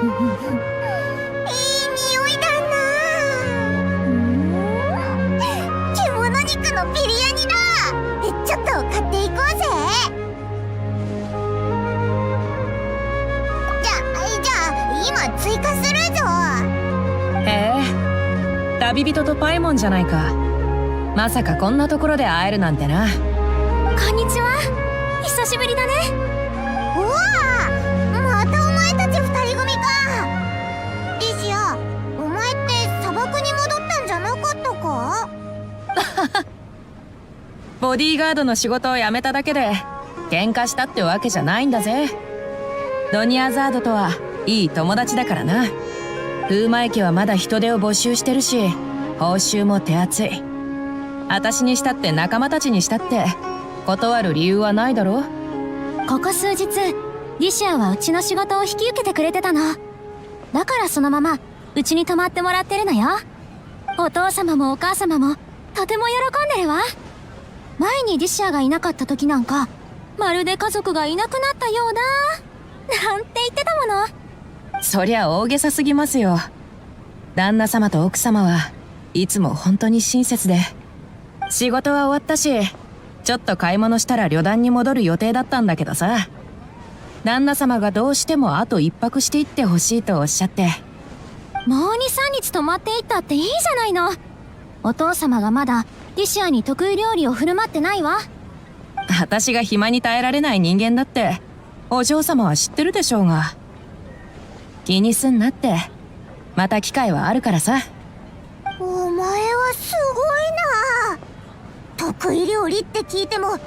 匂いだな。獣肉のビリヤニだ。ちょっと買っていこうぜ。じゃあ今追加するぞ。へえ、旅人とパイモンじゃないか。まさかこんなところで会えるなんてな。こんにちは。久しぶりだね。うわあ、またお前たち二人組か。リシア、お前って砂漠に戻ったんじゃなかったか？ボディーガードの仕事を辞めただけで喧嘩したってわけじゃないんだぜ。ドニアザードとはいい友達だからな。風魔駅はまだ人手を募集してるし、報酬も手厚い。私にしたって仲間たちにしたって断る理由はないだろ。ここ数日リシアはうちの仕事を引き受けてくれてたの。だからそのままうちに泊まってもらってるのよ。お父様もお母様もとても喜んでるわ。前にリシアがいなかった時なんかまるで家族がいなくなったようだなんて言ってたもの。そりゃ大げさすぎますよ。旦那様と奥様はいつも本当に親切で。仕事は終わったし、ちょっと買い物したら旅団に戻る予定だったんだけどさ、旦那様がどうしてもあと一泊していってほしいとおっしゃって。もう2、3日泊まっていったっていいじゃないの。お父様がまだリシアに得意料理を振る舞ってないわ。私が暇に耐えられない人間だってお嬢様は知ってるでしょうが。気にすんなって、また機会はあるからさ。お前はすごいな。得意料理って聞いてもちっ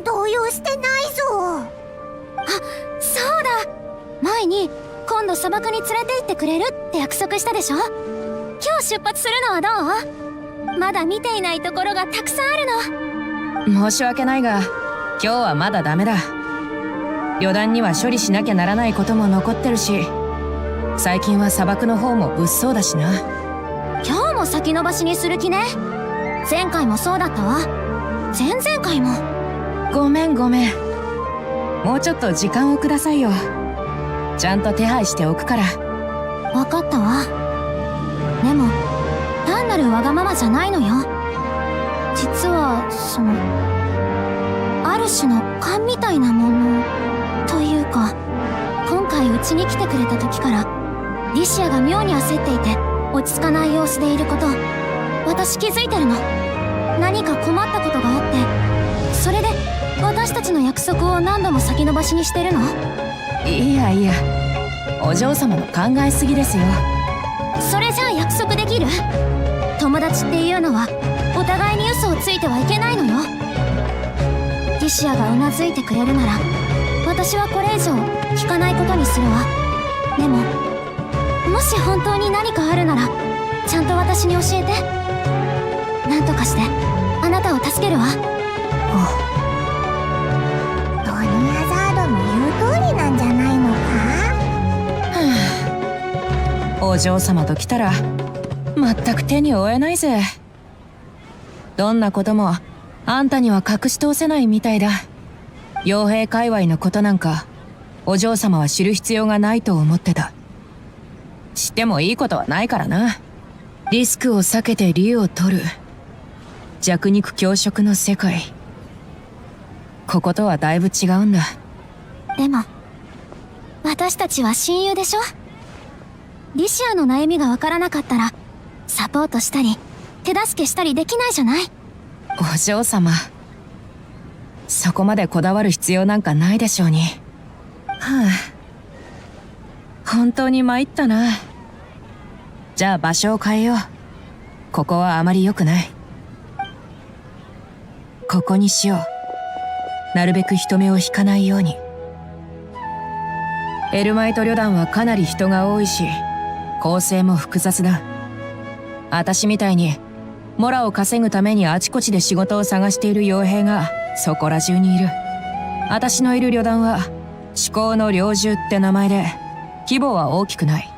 とも動揺してないぞ。あ、そうだ。前に今度砂漠に連れて行ってくれるって約束したでしょ。今日出発するのはどう？まだ見ていないところがたくさんあるの。申し訳ないが今日はまだダメだ。旅団には処理しなきゃならないことも残ってるし、最近は砂漠の方も物騒だしな。今日も先延ばしにする気ね。前回もそうだったわ。前々回も。ごめん。もうちょっと時間をくださいよ。ちゃんと手配しておくから。わかったわ。でも単なるわがままじゃないのよ。実はある種の勘みたいなものというか、今回うちに来てくれた時からリシアが妙に焦っていて落ち着かない様子でいること、私気づいてるの。何か困ったことがあって、それで私たちの約束を何度も先延ばしにしてるの。いやお嬢様の考えすぎですよ。それじゃあ約束できる？友達っていうのはお互いに嘘をついてはいけないのよ。リシアがうなずいてくれるなら私はこれ以上聞かないことにするわ。でももし本当に何かあるならちゃんと私に教えて。なんとかしてあなたを助けるわ。ドニアザードの言う通りなんじゃないのか？お嬢様と来たら全く手に負えないぜ。どんなこともあんたには隠し通せないみたいだ。傭兵界隈のことなんかお嬢様は知る必要がないと思ってた。知ってもいいことはないからな。リスクを避けて利を取る弱肉強食の世界、こことはだいぶ違うんだ。でも私たちは親友でしょ。リシアの悩みがわからなかったらサポートしたり手助けしたりできないじゃない。お嬢様、そこまでこだわる必要なんかないでしょうに。本当に参ったな。じゃあ場所を変えよう。ここはあまり良くない。ここにしよう。なるべく人目を引かないように。エルマイト旅団はかなり人が多いし構成も複雑だ。私みたいにモラを稼ぐためにあちこちで仕事を探している傭兵がそこら中にいる。私のいる旅団は至高の猟銃って名前で規模は大きくない。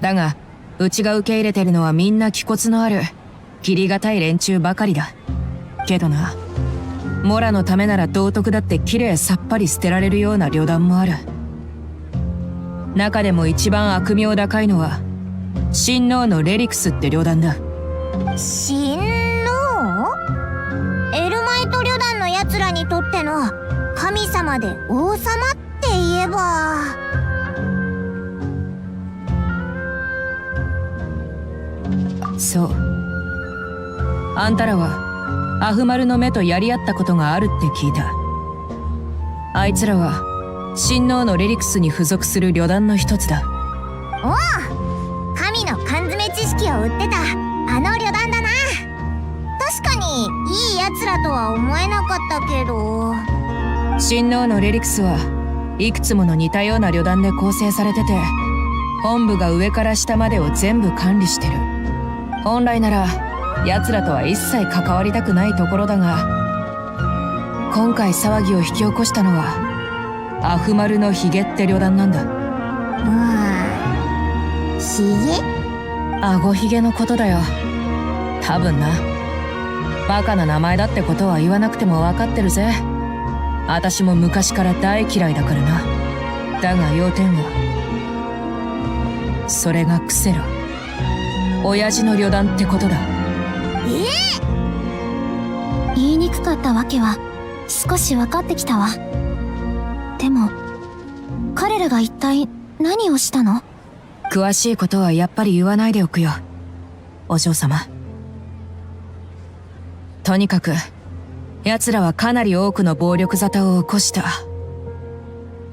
だがうちが受け入れてるのはみんな気骨のある切りがたい連中ばかりだ。けどな、モラのためなら道徳だってきれいさっぱり捨てられるような旅団もある。中でも一番悪名高いのは親王のレリクスって旅団だ。親王？エルマイト旅団のやつらにとっての神様で王様って言えば、そう。あんたらはアフマルの目とやり合ったことがあるって聞いた。あいつらは親王のレリクスに付属する旅団の一つだ。おお、神の缶詰知識を売ってたあの旅団だな。確かにいいやつらとは思えなかったけど。親王のレリクスはいくつもの似たような旅団で構成されてて、本部が上から下までを全部管理してる。本来なら奴らとは一切関わりたくないところだが、今回騒ぎを引き起こしたのはアフマルのヒゲって旅団なんだ。ヒゲ？顎ヒゲのことだよ。多分な。バカな名前だってことは言わなくても分かってるぜ。私も昔から大嫌いだからな。だが要点はそれがクセラ、親父の旅団ってことだ。言いにくかったわけは少し分かってきたわ。でも彼らが一体何をしたの？詳しいことはやっぱり言わないでおくよ、お嬢様。とにかく奴らはかなり多くの暴力沙汰を起こした。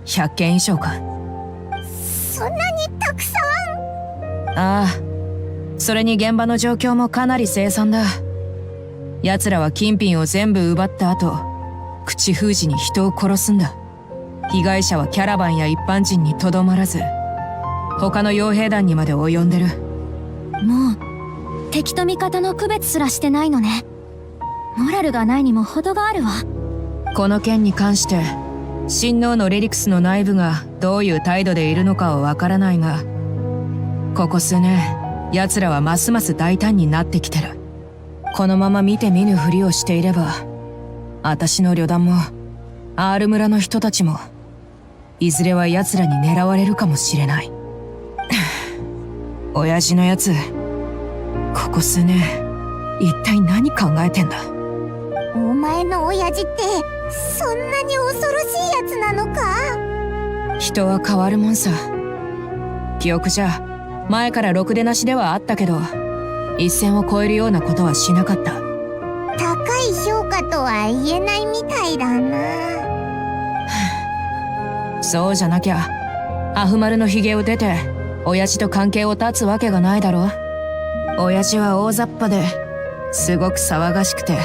100件以上か。そんなにたくさん？ああ、それに現場の状況もかなり凄惨だ。奴らは金品を全部奪った後、口封じに人を殺すんだ。被害者はキャラバンや一般人にとどまらず、他の傭兵団にまで及んでる。もう敵と味方の区別すらしてないのね。モラルがないにも程があるわ。この件に関して親王のレリクスの内部がどういう態度でいるのかはわからないが、ここ数年奴らはますます大胆になってきてる。このまま見て見ぬふりをしていれば、私の旅団も R 村の人たちもいずれは奴らに狙われるかもしれない。親父のやつ、ここ数年一体何考えてんだ。お前の親父ってそんなに恐ろしいやつなのか？人は変わるもんさ。記憶じゃ前からろくでなしではあったけど、一線を越えるようなことはしなかった。高い評価とは言えないみたいだな。そうじゃなきゃアフマルのヒゲを出て親父と関係を断つわけがないだろ。親父は大雑把ですごく騒がしくて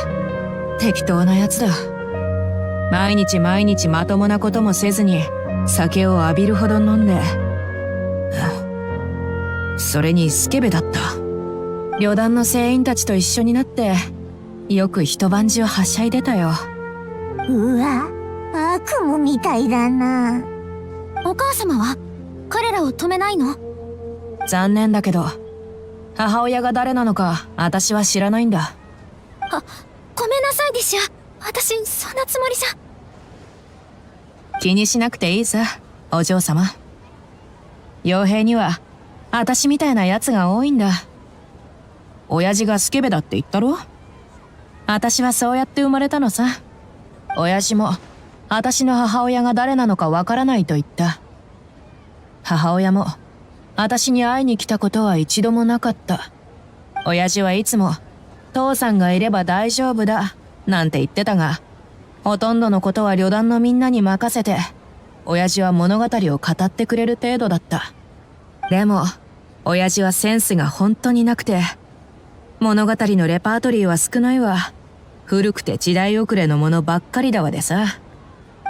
適当なやつだ。毎日毎日まともなこともせずに酒を浴びるほど飲んで、それにスケベだった。旅団の船員たちと一緒になってよく一晩中はしゃいでたよ。うわ、悪夢みたいだな。お母様は彼らを止めないの？残念だけど母親が誰なのか私は知らないんだ。ごめんなさいディシャ。私そんなつもりじゃ。気にしなくていいさ、お嬢様。傭兵には私みたいなやつが多いんだ。親父がスケベだって言ったろ。私はそうやって生まれたのさ。親父も私の母親が誰なのかわからないと言った。母親も私に会いに来たことは一度もなかった。親父はいつも父さんがいれば大丈夫だなんて言ってたが、ほとんどのことは旅団のみんなに任せて、親父は物語を語ってくれる程度だった。でも親父はセンスが本当になくて、物語のレパートリーは少ないわ。古くて時代遅れのものばっかりだわでさ。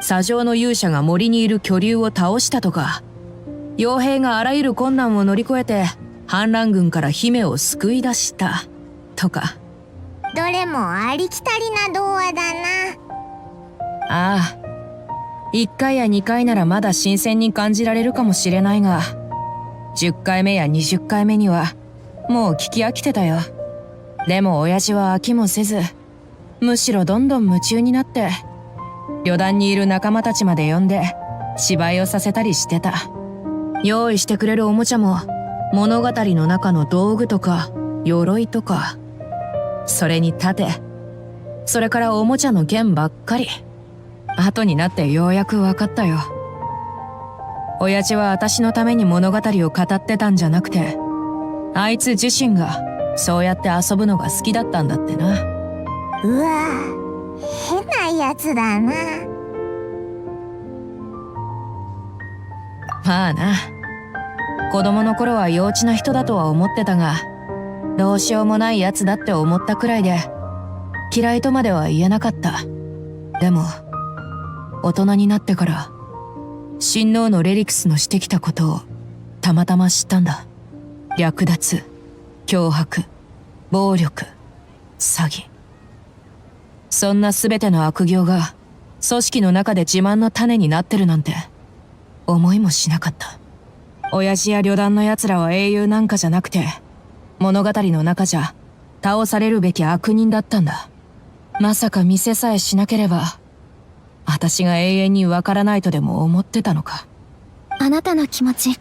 砂上の勇者が森にいる巨竜を倒したとか、傭兵があらゆる困難を乗り越えて反乱軍から姫を救い出したとか。どれもありきたりな童話だな。ああ、1回や2回ならまだ新鮮に感じられるかもしれないが、10回目や20回目にはもう聞き飽きてたよ。でも親父は飽きもせず、むしろどんどん夢中になって、旅団にいる仲間たちまで呼んで芝居をさせたりしてた。用意してくれるおもちゃも物語の中の道具とか鎧とか、それに盾、それからおもちゃの弦ばっかり。後になってようやく分かったよ。親父は私のために物語を語ってたんじゃなくて、あいつ自身がそうやって遊ぶのが好きだったんだってな。うわ、変なやつだな。まあな。子供の頃は幼稚な人だとは思ってたが、どうしようもないやつだって思ったくらいで、嫌いとまでは言えなかった。でも、大人になってから、親王のレリクスのしてきたことをたまたま知ったんだ。略奪、脅迫、暴力、詐欺。そんな全ての悪行が組織の中で自慢の種になってるなんて思いもしなかった。親父や旅団の奴らは英雄なんかじゃなくて、物語の中じゃ倒されるべき悪人だったんだ。まさか見せさえしなければ、私が永遠にわからないとでも思ってたのか。あなたの気持ち、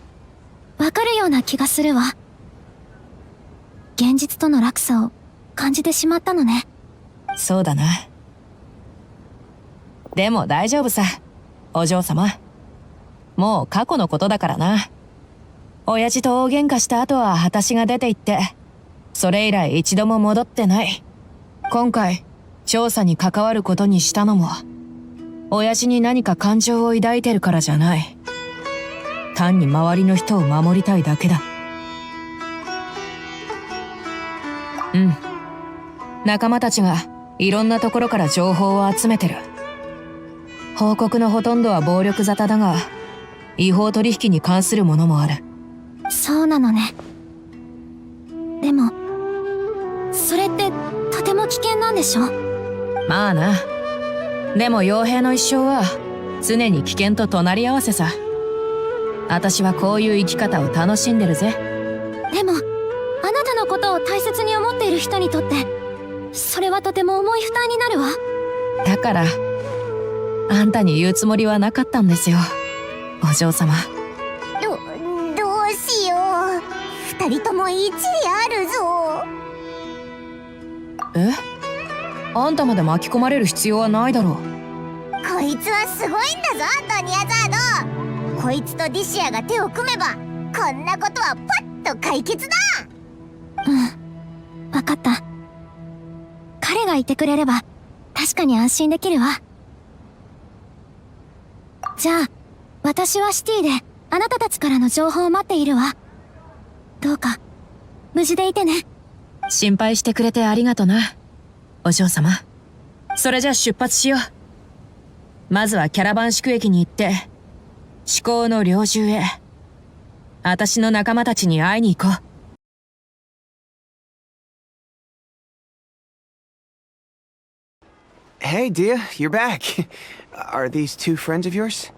わかるような気がするわ。現実との落差を感じてしまったのね。そうだな。でも大丈夫さ、お嬢様。もう過去のことだからな。親父と大喧嘩した後は私が出て行って、それ以来一度も戻ってない。今回、調査に関わることにしたのも、親父に何か感情を抱いてるからじゃない。単に周りの人を守りたいだけだ。うん。仲間たちがいろんなところから情報を集めてる。報告のほとんどは暴力沙汰だが、違法取引に関するものもある。そうなのね。でも、それってとても危険なんでしょ？まあな。でも傭兵の一生は常に危険と隣り合わせさ。私はこういう生き方を楽しんでるぜ。でも、あなたのことを大切に思っている人にとって、それはとても重い負担になるわ。だから、あんたに言うつもりはなかったんですよ、お嬢様。どうしよう。二人とも一理あるぞ。え？あんたまで巻き込まれる必要はないだろう。こいつはすごいんだぞ、ドニアザード。こいつとディシアが手を組めば、こんなことはパッと解決だ。わかった。彼がいてくれれば、確かに安心できるわ。じゃあ、私はシティであなたたちからの情報を待っているわ。どうか、無事でいてね。心配してくれてありがとな、お嬢様。それじゃ出発しよう。まずはキャラバン宿駅に行って、至高の猟銃へ。私の仲間たちに会いに行こう。Hey, Dehya, you're back. Are these two friends of yours?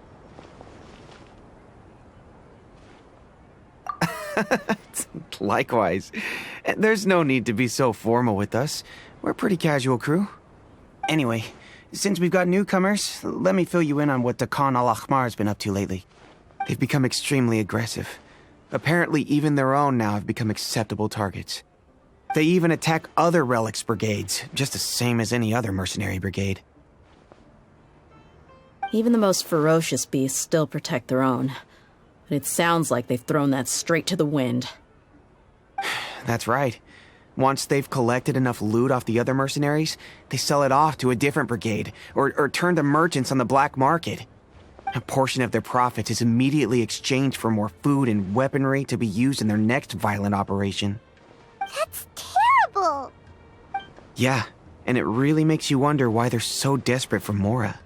Likewise. There's no need to be so formal with us. We're a pretty casual crew. Anyway, since we've got newcomers, let me fill you in on what the Khan al-Ahmar's been up to lately. They've become extremely aggressive. Apparently, even their own now have become acceptable targets. They even attack other relics brigades, just the same as any other mercenary brigade. Even the most ferocious beasts still protect their own. But it sounds like they've thrown that straight to the wind. That's right. Once they've collected enough loot off the other mercenaries, they sell it off to a different brigade, or turn to merchants on the black market. A portion of their profits is immediately exchanged for more food and weaponry to be used in their next violent operation. That's terrible. Yeah, and it really makes you wonder why they're so desperate for Mora.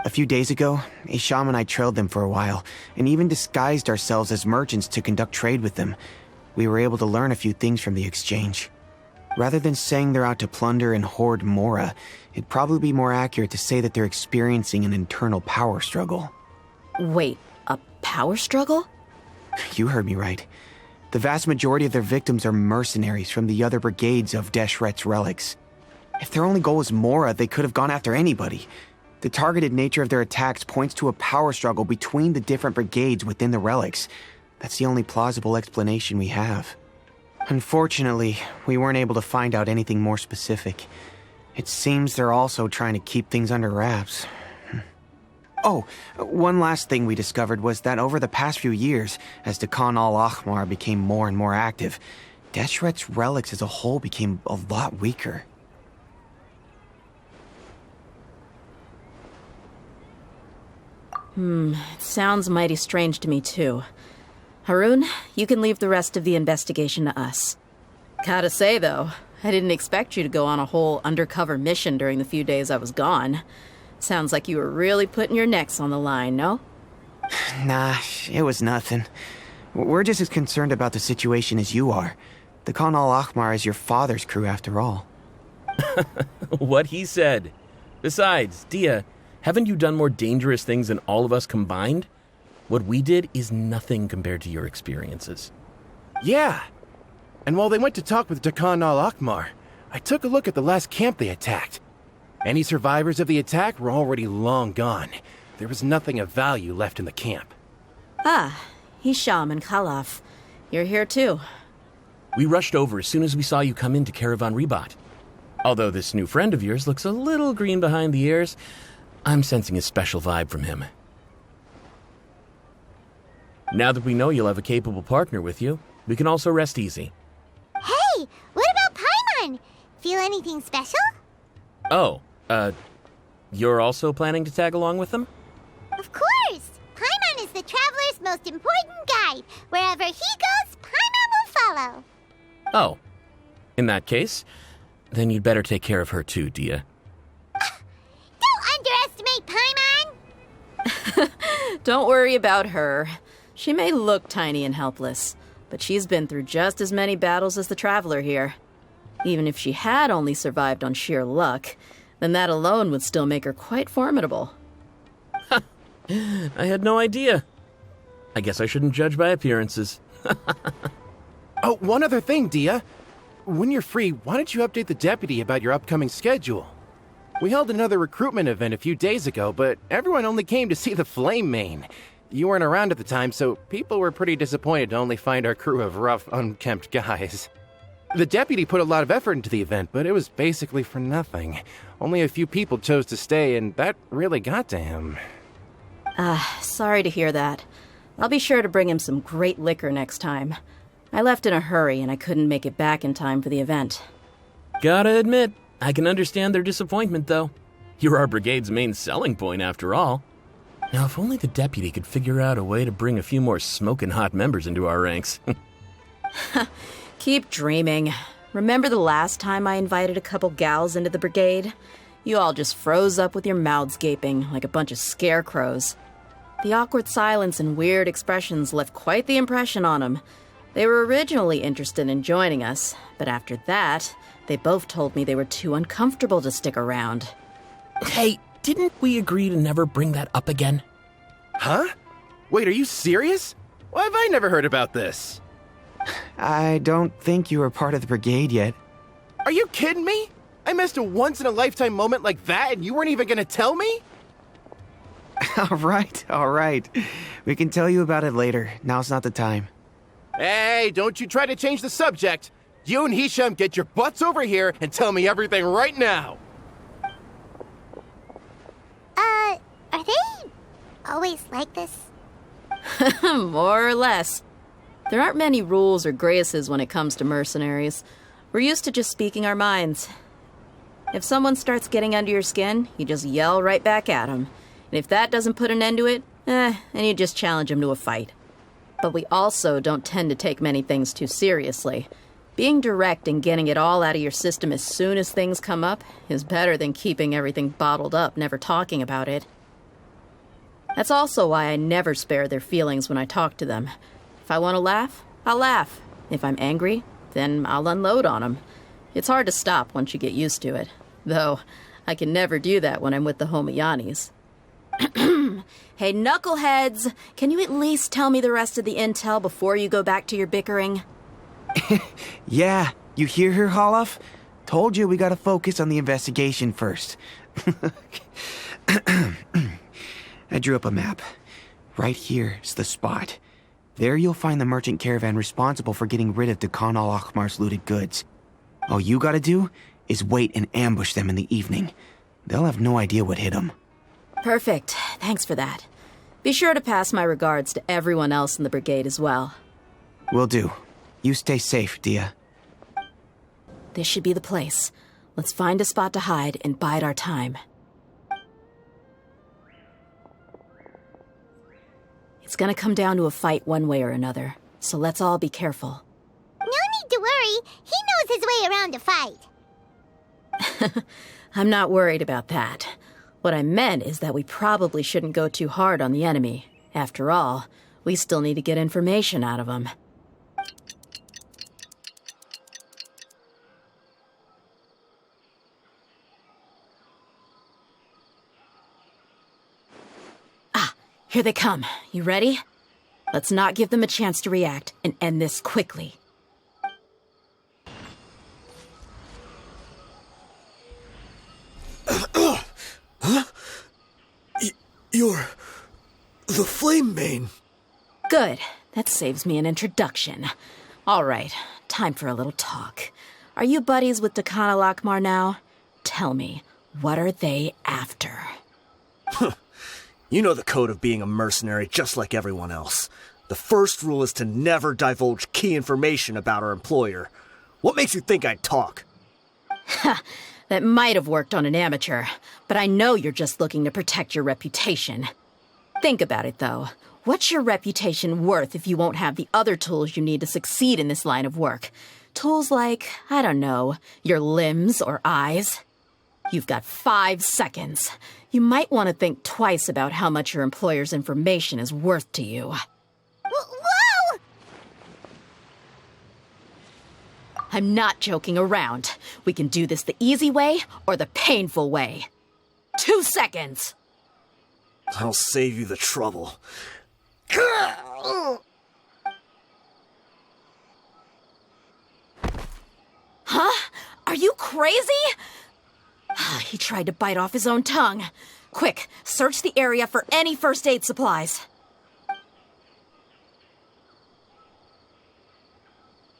A few days ago, Isham and I trailed them for a while, and even disguised ourselves as merchants to conduct trade with them. We were able to learn a few things from the exchange. Rather than saying they're out to plunder and hoard Mora, it'd probably be more accurate to say that they're experiencing an internal power struggle. Wait, a power struggle? You heard me right. The vast majority of their victims are mercenaries from the other brigades of Deshret's relics. If their only goal was Mora, they could have gone after anybody. The targeted nature of their attacks points to a power struggle between the different brigades within the relics. That's the only plausible explanation we have. Unfortunately, we weren't able to find out anything more specific. It seems they're also trying to keep things under wraps. Oh, one last thing we discovered was that over the past few years, as Dakan al-Ahmar became more and more active, Deshret's relics as a whole became a lot weaker. It sounds mighty strange to me too. Harun, you can leave the rest of the investigation to us. Gotta say though, I didn't expect you to go on a whole undercover mission during the few days I was gone. Sounds like you were really putting your necks on the line, no? Nah, it was nothing. We're just as concerned about the situation as you are. The Khan al-Ahmar is your father's crew after all. What he said. Besides, Dehya, haven't you done more dangerous things than all of us combined? What we did is nothing compared to your experiences. Yeah. And while they went to talk with Dakan al-Ahmar, I took a look at the last camp they attacked. Any survivors of the attack were already long gone. There was nothing of value left in the camp. Ah, Hisham and Khalaf. You're here too. We rushed over as soon as we saw you come into Caravan Ribat. Although this new friend of yours looks a little green behind the ears, I'm sensing a special vibe from him. Now that we know you'll have a capable partner with you, we can also rest easy. Hey, what about Paimon? Feel anything special? Oh, you're also planning to tag along with them? Of course! Paimon is the traveler's most important guide. Wherever he goes, Paimon will follow. Oh, in that case, then you'd better take care of her too, Dehya. Don't underestimate Paimon! Don't worry about her. She may look tiny and helpless, but she's been through just as many battles as the traveler here. Even if she had only survived on sheer luck, then that alone would still make her quite formidable. I had no idea. I guess I shouldn't judge by appearances. Oh, one other thing, Dehya. When you're free, why don't you update the deputy about your upcoming schedule? We held another recruitment event a few days ago, but everyone only came to see the Flame Mane. You weren't around at the time, so people were pretty disappointed to only find our crew of rough, unkempt guys. The deputy put a lot of effort into the event, but it was basically for nothing. Only a few people chose to stay, and that really got to him. Sorry to hear that. I'll be sure to bring him some great liquor next time. I left in a hurry, and I couldn't make it back in time for the event. Gotta admit, I can understand their disappointment, though. You're our brigade's main selling point, after all. Now, if only the deputy could figure out a way to bring a few more smoking hot members into our ranks. Keep dreaming. Remember the last time I invited a couple gals into the brigade? You all just froze up with your mouths gaping like a bunch of scarecrows. The awkward silence and weird expressions left quite the impression on them. They were originally interested in joining us, but after that, they both told me they were too uncomfortable to stick around. Hey, didn't we agree to never bring that up again? Huh? Wait, are you serious? Why have I never heard about this? I don't think you were part of the brigade yet. Are you kidding me? I missed a once-in-a-lifetime moment like that and you weren't even gonna tell me? All right. We can tell you about it later. Now's not the time. Hey, don't you try to change the subject. You and Hisham get your butts over here and tell me everything right now. Are they always like this? More or less. There aren't many rules or graces when it comes to mercenaries. We're used to just speaking our minds. If someone starts getting under your skin, you just yell right back at them. And if that doesn't put an end to it, then you just challenge them to a fight. But we also don't tend to take many things too seriously. Being direct and getting it all out of your system as soon as things come up is better than keeping everything bottled up, never talking about it. That's also why I never spare their feelings when I talk to them. If I want to laugh, I'll laugh. If I'm angry, then I'll unload on them. It's hard to stop once you get used to it. Though, I can never do that when I'm with the Homiyanis. Hey, knuckleheads! Can you at least tell me the rest of the intel before you go back to your bickering? Yeah, you hear her, Holloff? Told you we gotta focus on the investigation first. I drew up a map. Right here is the spot. There you'll find the merchant caravan responsible for getting rid of Dakan al-Akhmar's looted goods. All you gotta do is wait and ambush them in the evening. They'll have no idea what hit them. Perfect. Thanks for that. Be sure to pass my regards to everyone else in the brigade as well. Will do. You stay safe, Dehya. This should be the place. Let's find a spot to hide and bide our time. It's gonna come down to a fight one way or another, so let's all be careful. No need to worry. He knows his way around a fight. I'm not worried about that. What I meant is that we probably shouldn't go too hard on the enemy. After all, we still need to get information out of them. Ah, here they come. You ready? Let's not give them a chance to react and end this quickly. You're the Flame Mane. Good. That saves me an introduction. All right, time for a little talk. Are you buddies with Dakan al-Akhmar now? Tell me, what are they after? You know the code of being a mercenary just like everyone else. The first rule is to never divulge key information about our employer. What makes you think I'd talk? That might have worked on an amateur, but I know you're just looking to protect your reputation. Think about it, though. What's your reputation worth if you won't have the other tools you need to succeed in this line of work? Tools like, I don't know, your limbs or eyes? You've got 5 seconds. You might want to think twice about how much your employer's information is worth to you. Whoa! I'm not joking around. We can do this the easy way or the painful way. 2 seconds! I'll save you the trouble. Huh? Are you crazy? He tried to bite off his own tongue. Quick, search the area for any first aid supplies.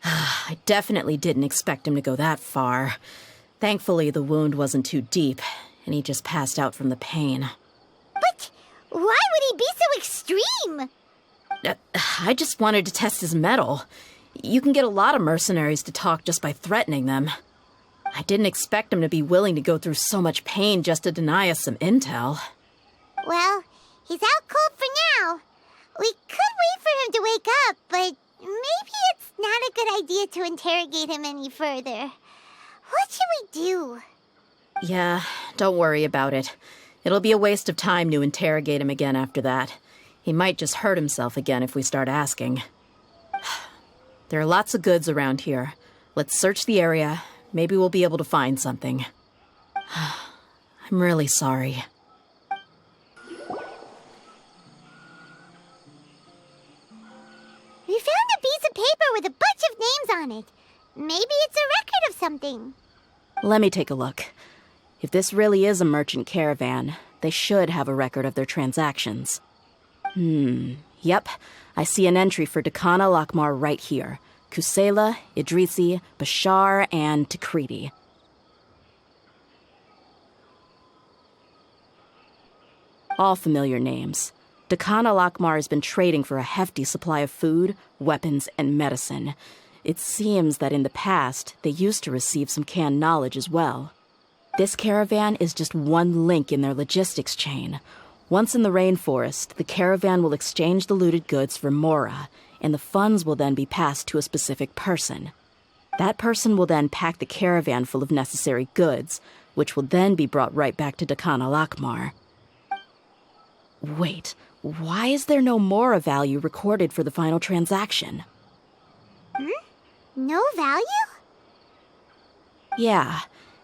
I definitely didn't expect him to go that far. Thankfully, the wound wasn't too deep, and he just passed out from the pain. But why would he be so extreme? I just wanted to test his mettle. You can get a lot of mercenaries to talk just by threatening them. I didn't expect him to be willing to go through so much pain just to deny us some intel. Well, he's out cold for now. We could wait for him to wake up, but maybe it's not a good idea to interrogate him any further. What should we do? Yeah, don't worry about it. It'll be a waste of time to interrogate him again after that. He might just hurt himself again if we start asking. There are lots of goods around here. Let's search the area. Maybe we'll be able to find something. I'm really sorry. We found a piece of paper with a bunch of names on it. Maybe it's a record of something. Let me take a look. If this really is a merchant caravan, they should have a record of their transactions. Yep. I see an entry for Dakan al-Akhmar right here. Kusela, Idrisi, Bashar, and Takriti. All familiar names. Dakan al-Akhmar has been trading for a hefty supply of food, weapons, and medicine. It seems that in the past, they used to receive some canned knowledge as well. This caravan is just one link in their logistics chain. Once in the rainforest, the caravan will exchange the looted goods for mora, and the funds will then be passed to a specific person. That person will then pack the caravan full of necessary goods, which will then be brought right back to Dakan al-Akhmar. Wait, why is there no mora value recorded for the final transaction? No value? Yeah,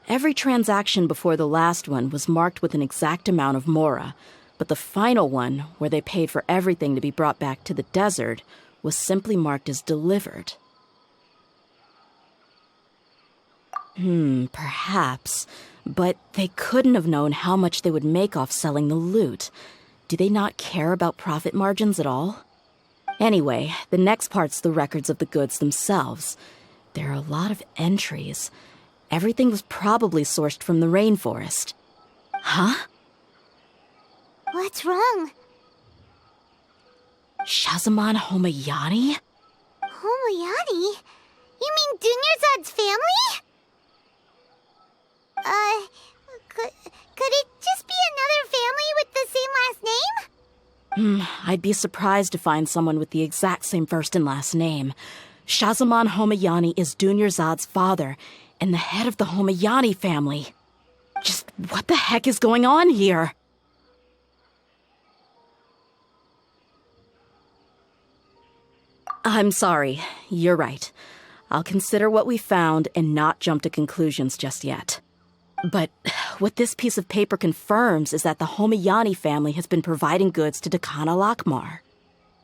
every transaction before the last one was marked with an exact amount of mora, but the final one, where they paid for everything to be brought back to the desert, was simply marked as delivered. Perhaps. But they couldn't have known how much they would make off selling the loot. Do they not care about profit margins at all? Anyway, the next part's the records of the goods themselves. There are a lot of entries. Everything was probably sourced from the rainforest. Huh? What's wrong? Shazamon Homayani? Homayani? You mean Dunyarzad's family? Could it just be another family with the same last name? I'd be surprised to find someone with the exact same first and last name. Shazamon Homayani is Dunyarzad's father, and the head of the Homayani family. Just what the heck is going on here? I'm sorry, you're right. I'll consider what we found and not jump to conclusions just yet. But what this piece of paper confirms is that the Homayani family has been providing goods to Dakana Lakmar.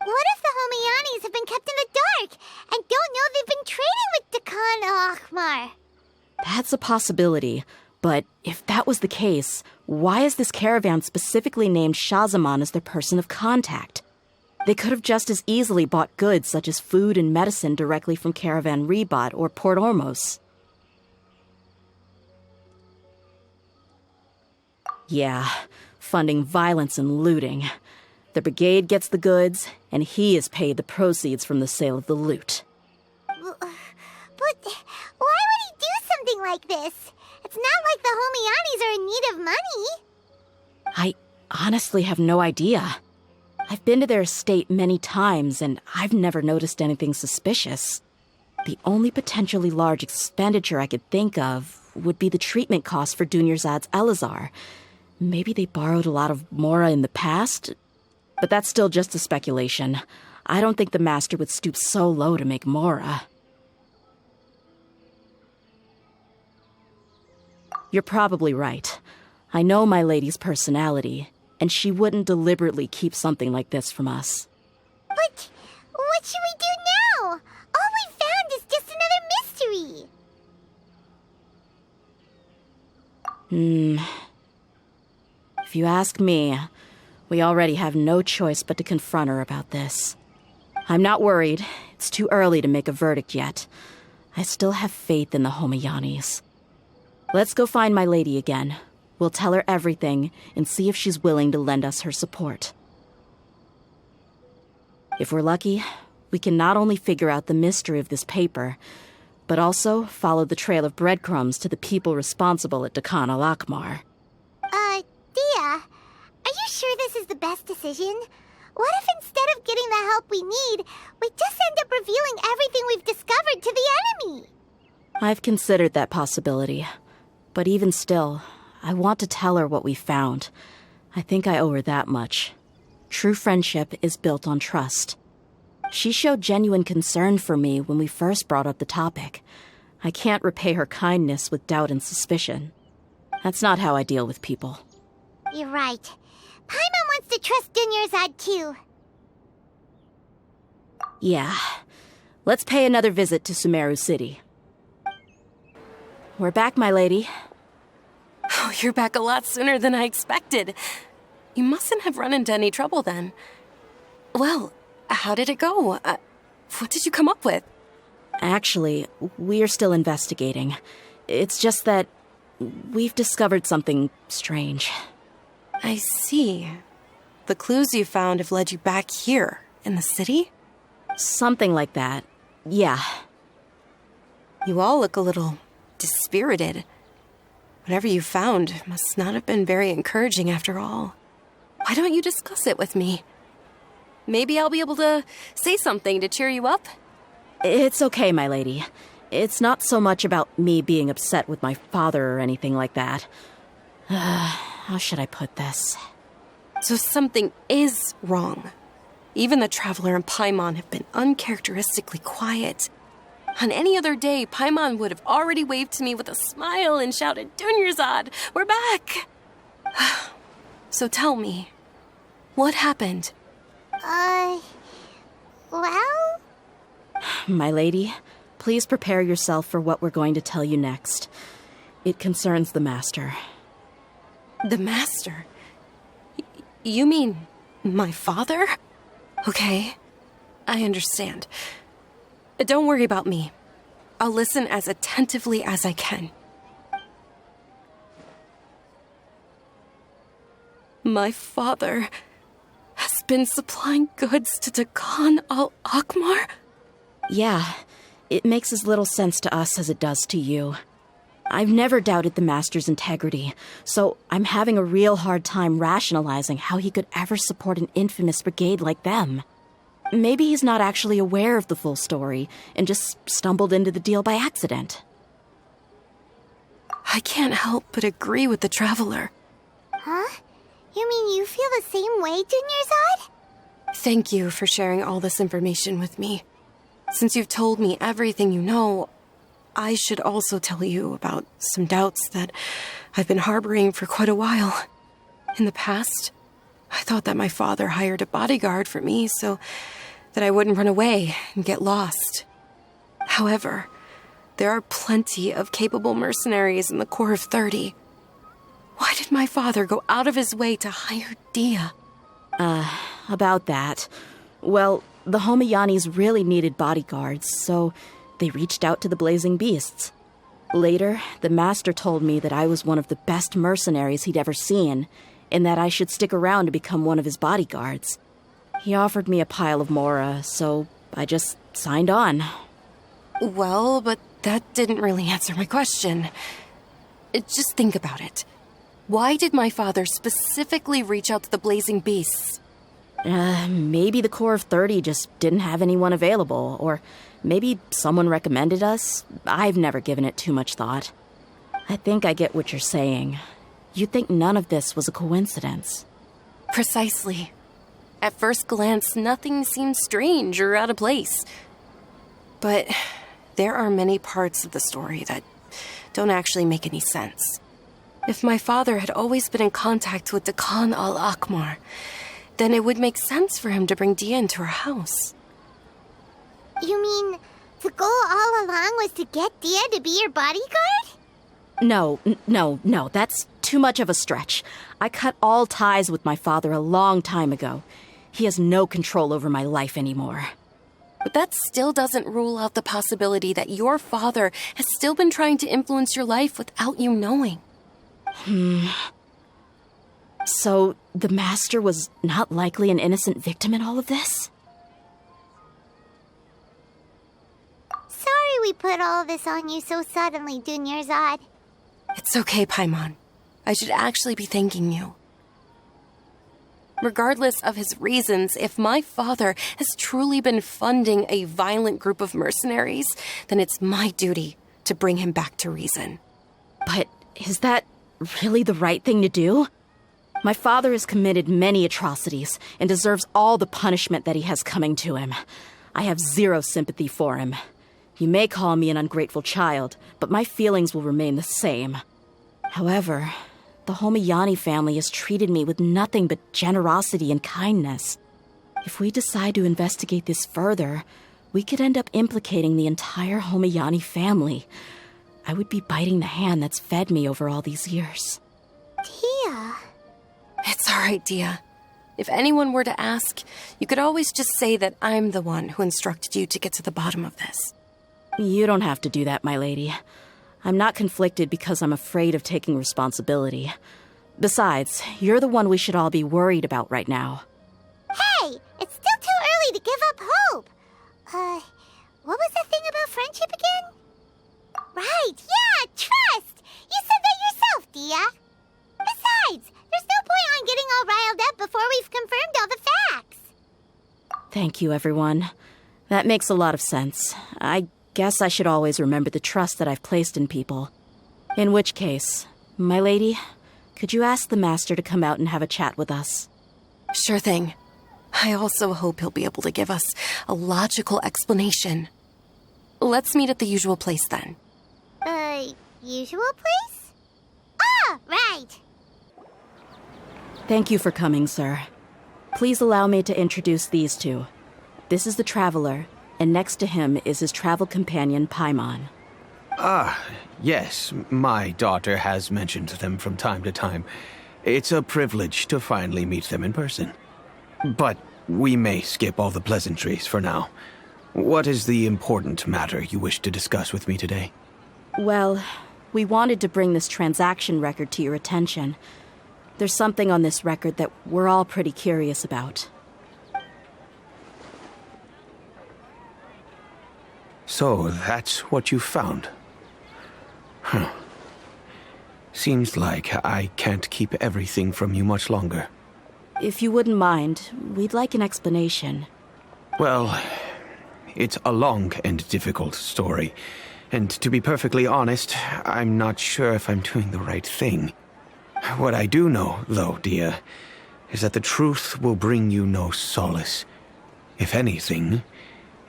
What if the Homayanis have been kept in the dark and don't know they've been trading with Dakana Lakmar? That's a possibility, but if that was the case, why is this caravan specifically named Shazamon as their person of contact? They could have just as easily bought goods such as food and medicine directly from Caravan Ribat or Port Ormos. Yeah, funding violence and looting. The brigade gets the goods, and he is paid the proceeds from the sale of the loot. But why would he do something like this? It's not like the Homayanis are in need of money. I honestly have no idea. I've been to their estate many times, and I've never noticed anything suspicious. The only potentially large expenditure I could think of would be the treatment costs for Dunyarzad's Elazar. Maybe they borrowed a lot of Mora in the past? But that's still just a speculation. I don't think the master would stoop so low to make Mora. You're probably right. I know my lady's personality, and she wouldn't deliberately keep something like this from us. But what should we do now? All we found is just another mystery. If you ask me, we already have no choice but to confront her about this. I'm not worried. It's too early to make a verdict yet. I still have faith in the Homayanis. Let's go find my lady again. We'll tell her everything and see if she's willing to lend us her support. If we're lucky, we can not only figure out the mystery of this paper, but also follow the trail of breadcrumbs to the people responsible at Dakana Lakmar. Dehya, are you sure this is the best decision? What if instead of getting the help we need, we just end up revealing everything we've discovered to the enemy? I've considered that possibility. But even still, I want to tell her what we found. I think I owe her that much. True friendship is built on trust. She showed genuine concern for me when we first brought up the topic. I can't repay her kindness with doubt and suspicion. That's not how I deal with people. You're right. Paimon wants to trust Dunyarzad too. Yeah. Let's pay another visit to Sumeru City. We're back, my lady. Oh, you're back a lot sooner than I expected. You mustn't have run into any trouble then. Well, how did it go? What did you come up with? Actually, we're still investigating. It's just that we've discovered something strange. I see. The clues you found have led you back here, in the city? Something like that. Yeah. You all look a little dispirited. Whatever you found must not have been very encouraging after all. Why don't you discuss it with me? Maybe I'll be able to say something to cheer you up? It's okay, my lady. It's not so much about me being upset with my father or anything like that. How should I put this? So something is wrong. Even the Traveler and Paimon have been uncharacteristically quiet. On any other day, Paimon would have already waved to me with a smile and shouted, "Dunyarzad, we're back!" So tell me, what happened? Well? My lady, please prepare yourself for what we're going to tell you next. It concerns the Master. The Master? You mean my father? Okay, I understand. Don't worry about me. I'll listen as attentively as I can. My father has been supplying goods to Dakan al-Akmar? Yeah, it makes as little sense to us as it does to you. I've never doubted the Master's integrity, so I'm having a real hard time rationalizing how he could ever support an infamous brigade like them. Maybe he's not actually aware of the full story and just stumbled into the deal by accident. I can't help but agree with the Traveler. Huh? You mean you feel the same way, Dunyarzad? Thank you for sharing all this information with me. Since you've told me everything you know, I should also tell you about some doubts that I've been harboring for quite a while. In the past, I thought that my father hired a bodyguard for me so that I wouldn't run away and get lost. However, there are plenty of capable mercenaries in the Corps of 30. Why did my father go out of his way to hire Dehya? About that. Well, the Homayanis really needed bodyguards, so they reached out to the Blazing Beasts. Later, the Master told me that I was one of the best mercenaries he'd ever seen, and that I should stick around to become one of his bodyguards. He offered me a pile of mora, so I just signed on. Well, but that didn't really answer my question. Just think about it. Why did my father specifically reach out to the Blazing Beasts? Maybe the Corps of 30 just didn't have anyone available, or maybe someone recommended us. I've never given it too much thought. I think I get what you're saying. You'd think none of this was a coincidence. Precisely. At first glance, nothing seems strange or out of place. But there are many parts of the story that don't actually make any sense. If my father had always been in contact with Dakan al-Akmar, then it would make sense for him to bring Dehya into our house. You mean the goal all along was to get Dehya to be your bodyguard? No, that's too much of a stretch. I cut all ties with my father a long time ago. He has no control over my life anymore. But that still doesn't rule out the possibility that your father has still been trying to influence your life without you knowing. So, the Master was not likely an innocent victim in all of this? Sorry we put all this on you so suddenly, Dunyarzad. It's okay, Paimon. I should actually be thanking you. Regardless of his reasons, if my father has truly been funding a violent group of mercenaries, then it's my duty to bring him back to reason. But is that really the right thing to do? My father has committed many atrocities and deserves all the punishment that he has coming to him. I have zero sympathy for him. You may call me an ungrateful child, but my feelings will remain the same. However, the Homayani family has treated me with nothing but generosity and kindness. If we decide to investigate this further, we could end up implicating the entire Homayani family. I would be biting the hand that's fed me over all these years. Dehya. It's all right, Dehya. If anyone were to ask, you could always just say that I'm the one who instructed you to get to the bottom of this. You don't have to do that, my lady. I'm not conflicted because I'm afraid of taking responsibility. Besides, you're the one we should all be worried about right now. Hey, it's still too early to give up hope. What was the thing about friendship again? Right, yeah, trust! You said that yourself, Dehya. Besides, there's no point on getting all riled up before we've confirmed all the facts. Thank you, everyone. That makes a lot of sense. I guess I should always remember the trust that I've placed in people. In which case, my lady, could you ask the Master to come out and have a chat with us? Sure thing. I also hope he'll be able to give us a logical explanation. Let's meet at the usual place then. Usual place? Ah, right. Thank you for coming, sir. Please allow me to introduce these two. This is the Traveler, and next to him is his travel companion, Paimon. Yes, my daughter has mentioned them from time to time. It's a privilege to finally meet them in person. But we may skip all the pleasantries for now. What is the important matter you wish to discuss with me today? Well, we wanted to bring this transaction record to your attention. There's something on this record that we're all pretty curious about. So, that's what you found? Huh. Seems like I can't keep everything from you much longer. If you wouldn't mind, we'd like an explanation. Well, it's a long and difficult story. And to be perfectly honest, I'm not sure if I'm doing the right thing. What I do know, though, Dehya, is that the truth will bring you no solace. If anything,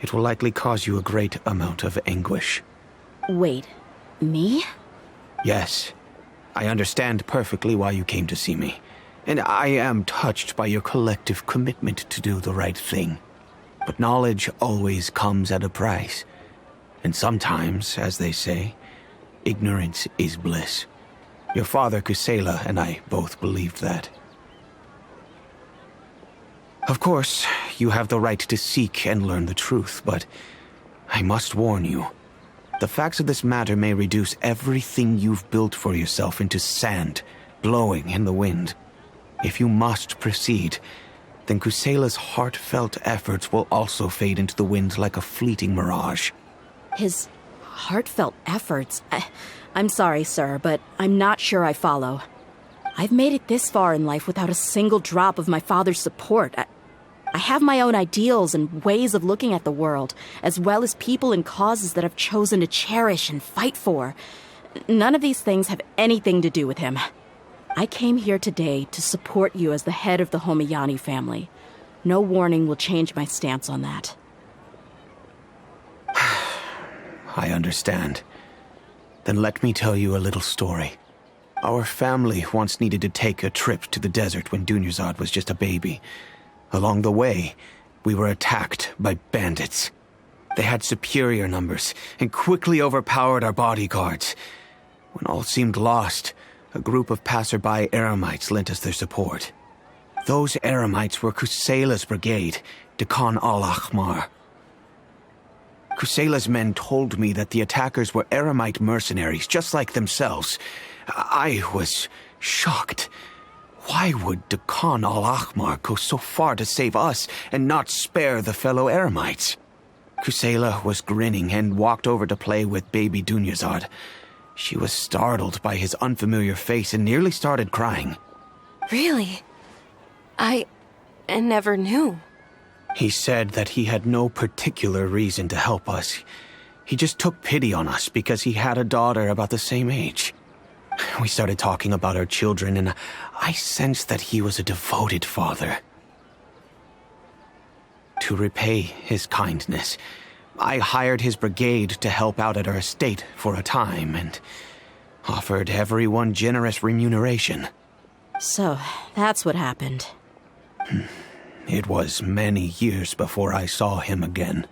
it will likely cause you a great amount of anguish. Wait, me? Yes. I understand perfectly why you came to see me. And I am touched by your collective commitment to do the right thing. But knowledge always comes at a price. And sometimes, as they say, ignorance is bliss. Your father, Kusela, and I both believed that. Of course, you have the right to seek and learn the truth, but I must warn you. The facts of this matter may reduce everything you've built for yourself into sand, blowing in the wind. If you must proceed, then Kusela's heartfelt efforts will also fade into the wind like a fleeting mirage. His heartfelt efforts? I'm sorry, sir, but I'm not sure I follow. I've made it this far in life without a single drop of my father's support. I have my own ideals and ways of looking at the world, as well as people and causes that I've chosen to cherish and fight for. None of these things have anything to do with him. I came here today to support you as the head of the Homiyani family. No warning will change my stance on that. I understand. Then let me tell you a little story. Our family once needed to take a trip to the desert when Dunyarzad was just a baby. Along the way, we were attacked by bandits. They had superior numbers and quickly overpowered our bodyguards. When all seemed lost, a group of passerby Eremites lent us their support. Those Eremites were Kusela's brigade, Dekan al-Ahmar. Kusela's men told me that the attackers were Eremite mercenaries, just like themselves. I was shocked. Why would Dekan al-Ahmar go so far to save us and not spare the fellow Eremites? Kusela was grinning and walked over to play with baby Dunyarzad. She was startled by his unfamiliar face and nearly started crying. Really? I never knew. He said that he had no particular reason to help us. He just took pity on us because he had a daughter about the same age. We started talking about our children, and I sensed that he was a devoted father. To repay his kindness, I hired his brigade to help out at our estate for a time, and offered everyone generous remuneration. So, that's what happened. It was many years before I saw him again.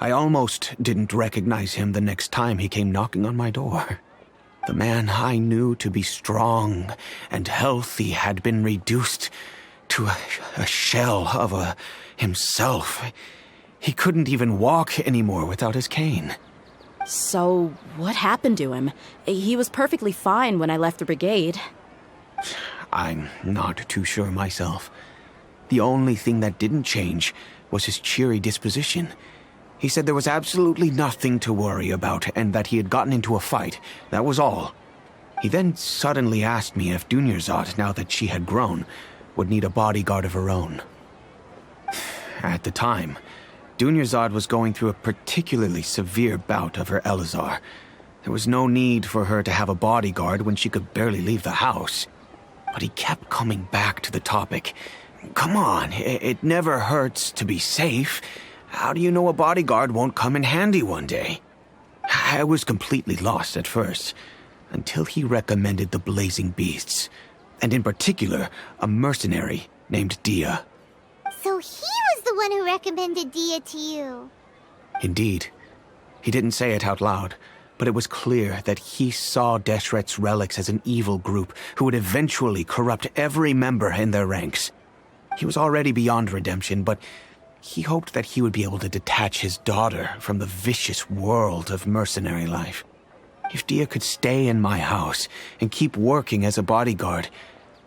I almost didn't recognize him the next time he came knocking on my door. The man I knew to be strong and healthy had been reduced to a shell of himself. He couldn't even walk anymore without his cane. So, what happened to him? He was perfectly fine when I left the brigade. I'm not too sure myself. The only thing that didn't change was his cheery disposition. He said there was absolutely nothing to worry about and that he had gotten into a fight. That was all. He then suddenly asked me if Dunyarzad, now that she had grown, would need a bodyguard of her own. At the time, Dunyarzad was going through a particularly severe bout of her Elazar. There was no need for her to have a bodyguard when she could barely leave the house. But he kept coming back to the topic. Come on, it never hurts to be safe. How do you know a bodyguard won't come in handy one day? I was completely lost at first, until he recommended the Blazing Beasts, and in particular, a mercenary named Dehya. So he was the one who recommended Dehya to you. Indeed. He didn't say it out loud, but it was clear that he saw Deshret's relics as an evil group who would eventually corrupt every member in their ranks. He was already beyond redemption, but he hoped that he would be able to detach his daughter from the vicious world of mercenary life. If Dehya could stay in my house and keep working as a bodyguard,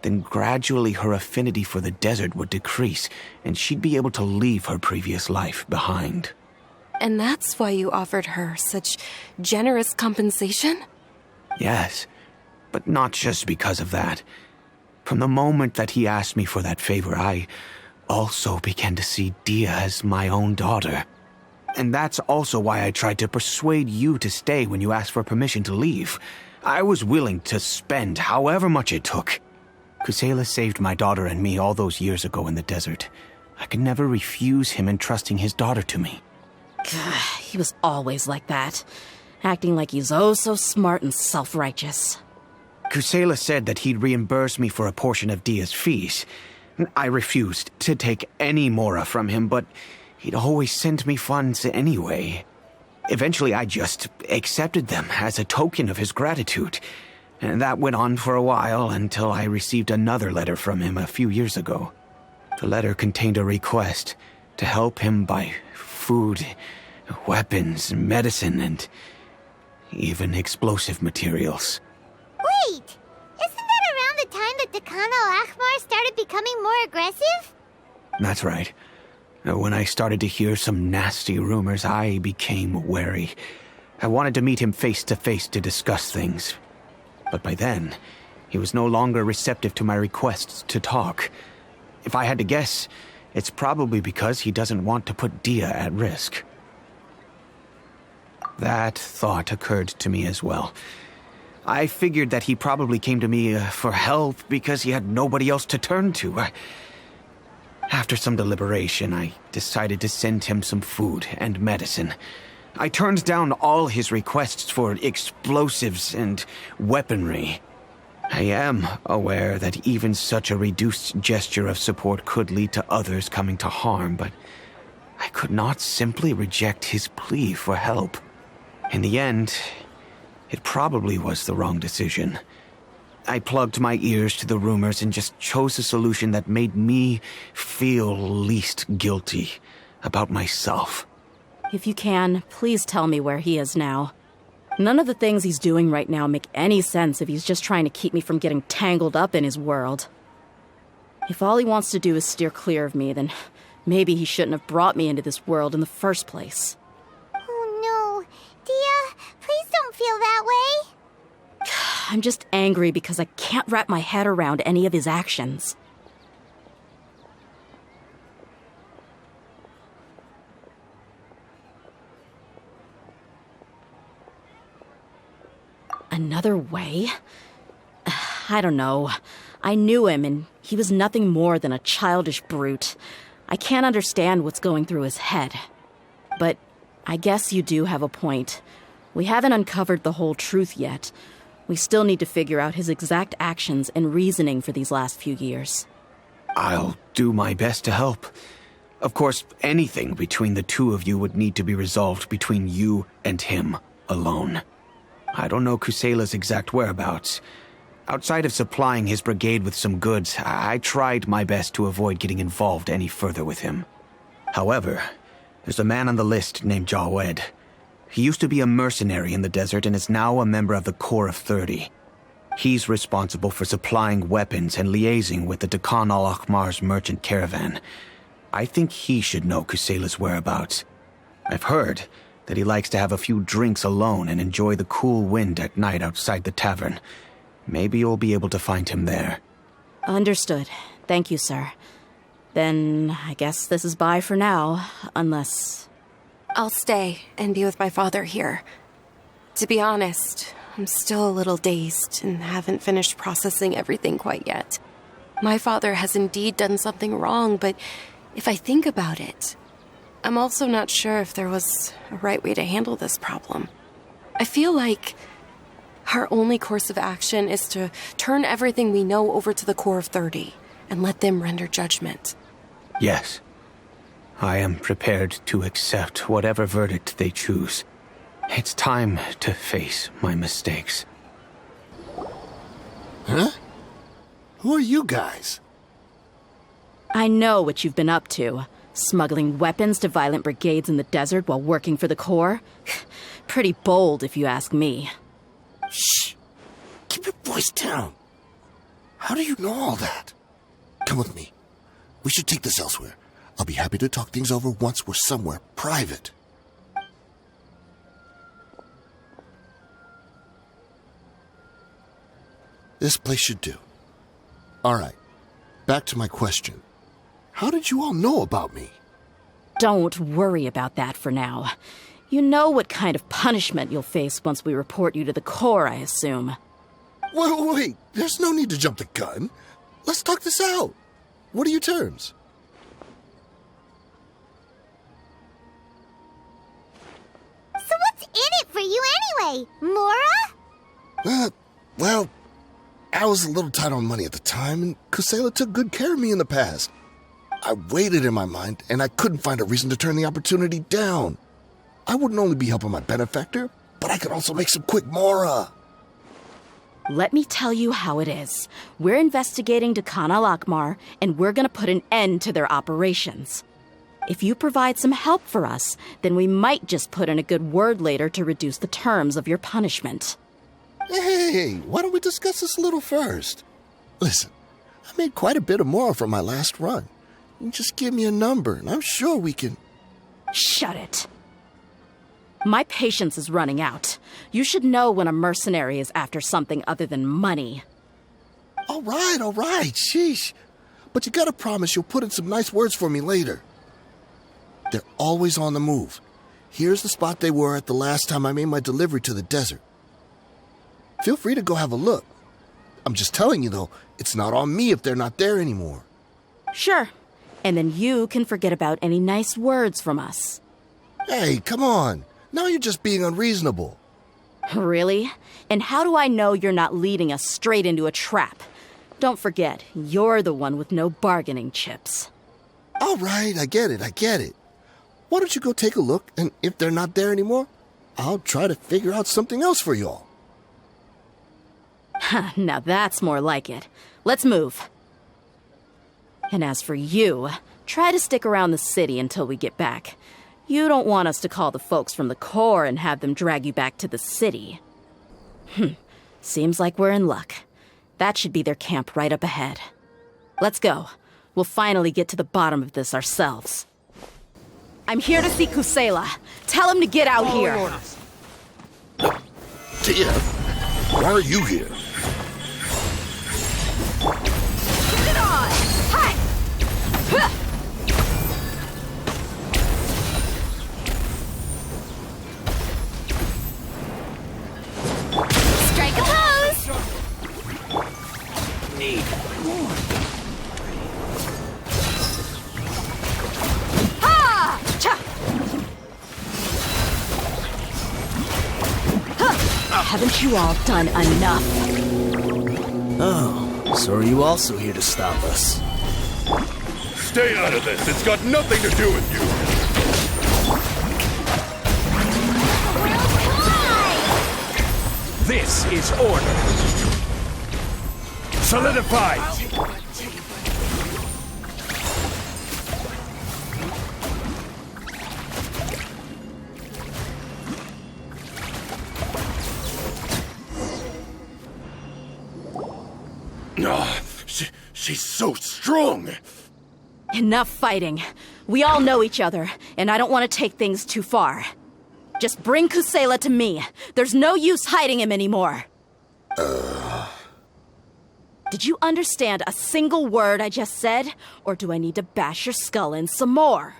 then gradually her affinity for the desert would decrease, and she'd be able to leave her previous life behind. And that's why you offered her such generous compensation? Yes, but not just because of that. From the moment that he asked me for that favor, I also began to see Dehya as my own daughter. And that's also why I tried to persuade you to stay when you asked for permission to leave. I was willing to spend however much it took. Kusela saved my daughter and me all those years ago in the desert. I could never refuse him entrusting his daughter to me. He was always like that, acting like he's oh so smart and self-righteous. Kusela said that he'd reimburse me for a portion of Dehya's fees. I refused to take any mora from him, but he'd always sent me funds anyway. Eventually, I just accepted them as a token of his gratitude. And that went on for a while until I received another letter from him a few years ago. The letter contained a request to help him buy food, weapons, medicine, and even explosive materials. Wait! Isn't that around the time that Dekan al-Ahmar started becoming more aggressive? That's right. When I started to hear some nasty rumors, I became wary. I wanted to meet him face to face to discuss things. But by then, he was no longer receptive to my requests to talk. If I had to guess, it's probably because he doesn't want to put Dehya at risk. That thought occurred to me as well. I figured that he probably came to me for help because he had nobody else to turn to. After some deliberation, I decided to send him some food and medicine. I turned down all his requests for explosives and weaponry. I am aware that even such a reduced gesture of support could lead to others coming to harm, but I could not simply reject his plea for help. In the end, it probably was the wrong decision. I plugged my ears to the rumors and just chose a solution that made me feel least guilty about myself. If you can, please tell me where he is now. None of the things he's doing right now make any sense if he's just trying to keep me from getting tangled up in his world. If all he wants to do is steer clear of me, then maybe he shouldn't have brought me into this world in the first place. Oh no. Dehya, please don't feel that way. I'm just angry because I can't wrap my head around any of his actions. Another way? I don't know. I knew him, and he was nothing more than a childish brute. I can't understand what's going through his head. But I guess you do have a point. We haven't uncovered the whole truth yet. We still need to figure out his exact actions and reasoning for these last few years. I'll do my best to help. Of course, anything between the two of you would need to be resolved between you and him alone. I don't know Kusela's exact whereabouts. Outside of supplying his brigade with some goods, I tried my best to avoid getting involved any further with him. However, there's a man on the list named Jawed. He used to be a mercenary in the desert and is now a member of the Corps of 30. He's responsible for supplying weapons and liaising with the Dekan al-Ahmar's merchant caravan. I think he should know Kusela's whereabouts. I've heard that he likes to have a few drinks alone and enjoy the cool wind at night outside the tavern. Maybe you'll be able to find him there. Understood. Thank you, sir. Then I guess this is bye for now, unless... I'll stay and be with my father here. To be honest, I'm still a little dazed and haven't finished processing everything quite yet. My father has indeed done something wrong, but if I think about it, I'm also not sure if there was a right way to handle this problem. I feel like our only course of action is to turn everything we know over to the Corps of 30 and let them render judgment. Yes. I am prepared to accept whatever verdict they choose. It's time to face my mistakes. Huh? Who are you guys? I know what you've been up to. Smuggling weapons to violent brigades in the desert while working for the Corps? Pretty bold, if you ask me. Shh! Keep your voice down. How do you know all that? Come with me. We should take this elsewhere. I'll be happy to talk things over once we're somewhere private. This place should do. All right. Back to my question. How did you all know about me? Don't worry about that for now. You know what kind of punishment you'll face once we report you to the Corps, I assume. Wait. There's no need to jump the gun. Let's talk this out. What are your terms? So what's in it for you anyway, Mora? Well, I was a little tight on money at the time, and Kusela took good care of me in the past. I weighed it in my mind, and I couldn't find a reason to turn the opportunity down. I wouldn't only be helping my benefactor, but I could also make some quick Mora. Let me tell you how it is. We're investigating Khan al-Akmar, and we're gonna put an end to their operations. If you provide some help for us, then we might just put in a good word later to reduce the terms of your punishment. Hey, why don't we discuss this a little first? Listen, I made quite a bit of Mora from my last run. You just give me a number, and I'm sure we can... Shut it. My patience is running out. You should know when a mercenary is after something other than money. All right, sheesh. But you gotta promise you'll put in some nice words for me later. They're always on the move. Here's the spot they were at the last time I made my delivery to the desert. Feel free to go have a look. I'm just telling you, though, it's not on me if they're not there anymore. Sure. And then you can forget about any nice words from us. Hey, come on. Now you're just being unreasonable. Really? And how do I know you're not leading us straight into a trap? Don't forget, you're the one with no bargaining chips. All right, I get it. Why don't you go take a look, and if they're not there anymore, I'll try to figure out something else for y'all. Now that's more like it. Let's move. And as for you, try to stick around the city until we get back. You don't want us to call the folks from the Corps and have them drag you back to the city. Seems like we're in luck. That should be their camp right up ahead. Let's go. We'll finally get to the bottom of this ourselves. I'm here to see Kusela. Tell him to get out here. Tia, why are you here? Get it on! Hi! Strike a pose! Need more. Ha! Cha! Haven't you all done enough? Oh, so are you also here to stop us? Stay out of this. It's got nothing to do with you. This is order. Solidified. She's so strong. Enough fighting. We all know each other, and I don't want to take things too far. Just bring Kusela to me. There's no use hiding him anymore. Did you understand a single word I just said? Or do I need to bash your skull in some more?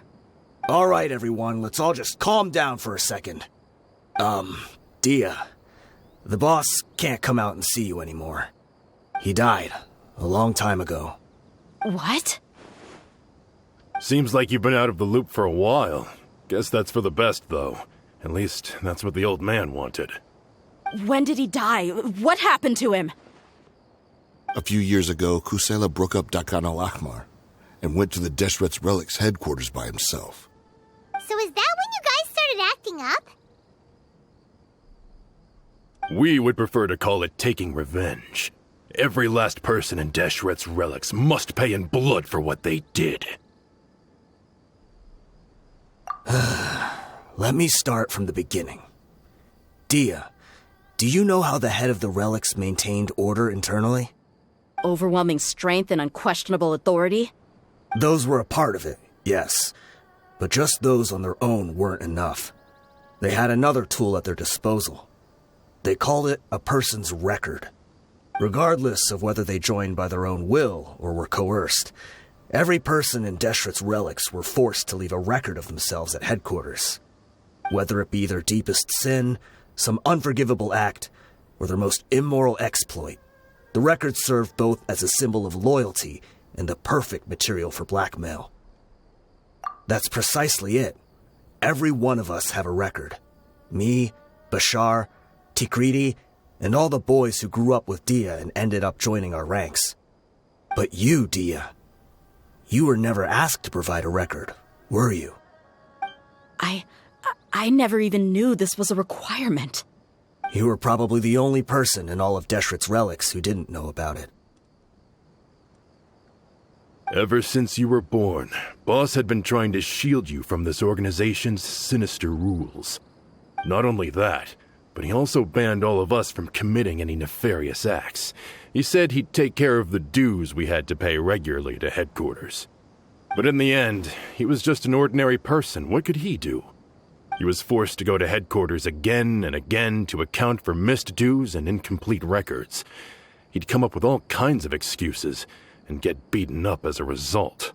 All right, everyone, let's all just calm down for a second. Dehya, the boss can't come out and see you anymore. He died a long time ago. What? Seems like you've been out of the loop for a while. Guess that's for the best, though. At least, that's what the old man wanted. When did he die? What happened to him? A few years ago, Kusela broke up Khan al-Akmar and went to the Deshret's Relics headquarters by himself. So is that when you guys started acting up? We would prefer to call it taking revenge. Every last person in Deshret's relics must pay in blood for what they did. Let me start from the beginning. Dehya, do you know how the head of the relics maintained order internally? Overwhelming strength and unquestionable authority? Those were a part of it, yes. But just those on their own weren't enough. They had another tool at their disposal. They called it a person's record. Regardless of whether they joined by their own will or were coerced, every person in Deshret's relics were forced to leave a record of themselves at headquarters. Whether it be their deepest sin, some unforgivable act, or their most immoral exploit, the record served both as a symbol of loyalty and the perfect material for blackmail. That's precisely it. Every one of us have a record. Me, Bashar, Tikriti, and all the boys who grew up with Dehya and ended up joining our ranks. But you, Dehya, you were never asked to provide a record, were you? I never even knew this was a requirement. You were probably the only person in all of Deshret's relics who didn't know about it. Ever since you were born, Boss had been trying to shield you from this organization's sinister rules. Not only that, but he also banned all of us from committing any nefarious acts. He said he'd take care of the dues we had to pay regularly to headquarters. But in the end, he was just an ordinary person. What could he do? He was forced to go to headquarters again and again to account for missed dues and incomplete records. He'd come up with all kinds of excuses and get beaten up as a result.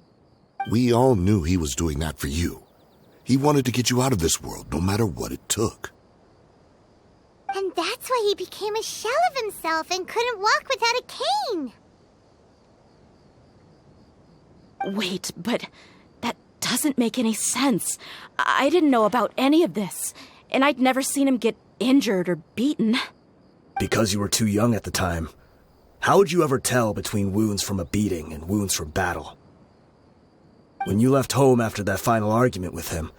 We all knew he was doing that for you. He wanted to get you out of this world, no matter what it took. And that's why he became a shell of himself and couldn't walk without a cane. Wait, but that doesn't make any sense. I didn't know about any of this, and I'd never seen him get injured or beaten. Because you were too young at the time. How would you ever tell between wounds from a beating and wounds from battle? When you left home after that final argument with him,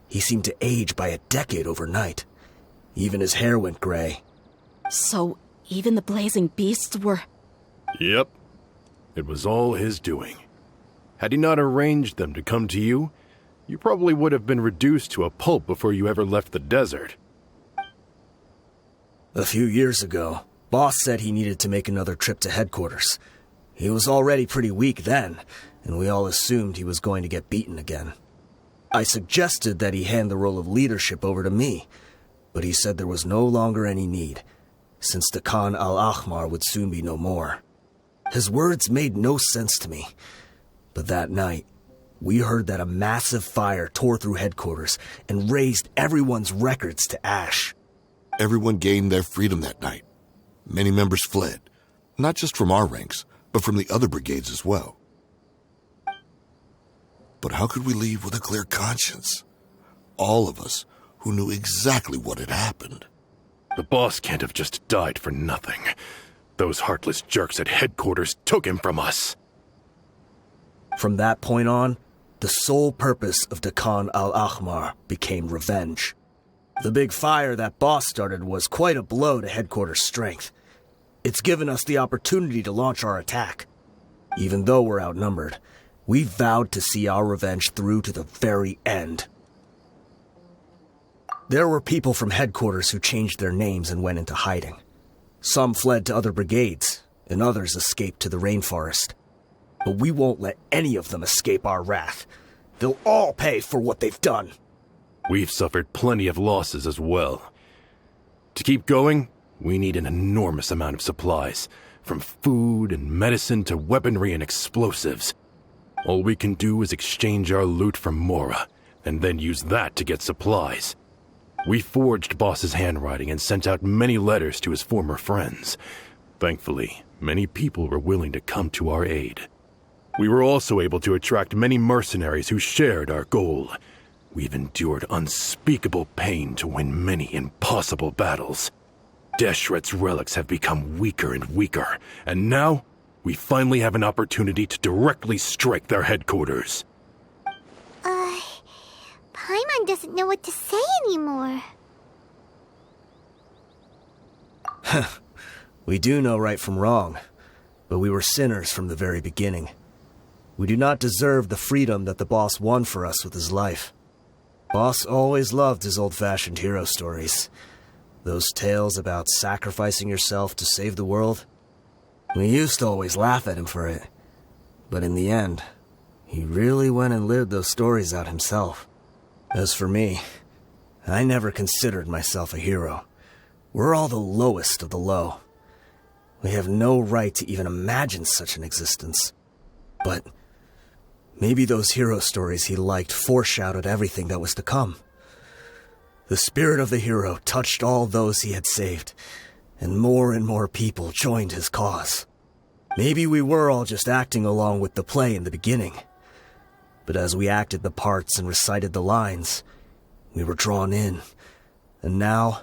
he seemed to age by a decade overnight. Even his hair went gray. So, even the blazing beasts were... Yep. It was all his doing. Had he not arranged them to come to you, you probably would have been reduced to a pulp before you ever left the desert. A few years ago, Boss said he needed to make another trip to headquarters. He was already pretty weak then, and we all assumed he was going to get beaten again. I suggested that he hand the role of leadership over to me, but he said there was no longer any need, since the Khan al-Ahmar would soon be no more. His words made no sense to me, but that night, we heard that a massive fire tore through headquarters and razed everyone's records to ash. Everyone gained their freedom that night. Many members fled, not just from our ranks, but from the other brigades as well. But how could we leave with a clear conscience? All of us who knew exactly what had happened. The boss can't have just died for nothing. Those heartless jerks at headquarters took him from us. From that point on, the sole purpose of the Khan al-Ahmar became revenge. The big fire that Boss started was quite a blow to headquarters' strength. It's given us the opportunity to launch our attack. Even though we're outnumbered, we vowed to see our revenge through to the very end. There were people from headquarters who changed their names and went into hiding. Some fled to other brigades, and others escaped to the rainforest. But we won't let any of them escape our wrath. They'll all pay for what they've done. We've suffered plenty of losses as well. To keep going, we need an enormous amount of supplies, from food and medicine to weaponry and explosives. All we can do is exchange our loot from Mora, and then use that to get supplies. We forged Boss's handwriting and sent out many letters to his former friends. Thankfully, many people were willing to come to our aid. We were also able to attract many mercenaries who shared our goal. We've endured unspeakable pain to win many impossible battles. Deshret's relics have become weaker and weaker, and now we finally have an opportunity to directly strike their headquarters. Paimon doesn't know what to say anymore. We do know right from wrong, but we were sinners from the very beginning. We do not deserve the freedom that the boss won for us with his life. Boss always loved his old-fashioned hero stories. Those tales about sacrificing yourself to save the world. We used to always laugh at him for it. But in the end, he really went and lived those stories out himself. As for me, I never considered myself a hero. We're all the lowest of the low. We have no right to even imagine such an existence. But maybe those hero stories he liked foreshadowed everything that was to come. The spirit of the hero touched all those he had saved, and more people joined his cause. Maybe we were all just acting along with the play in the beginning. But as we acted the parts and recited the lines, we were drawn in. And now,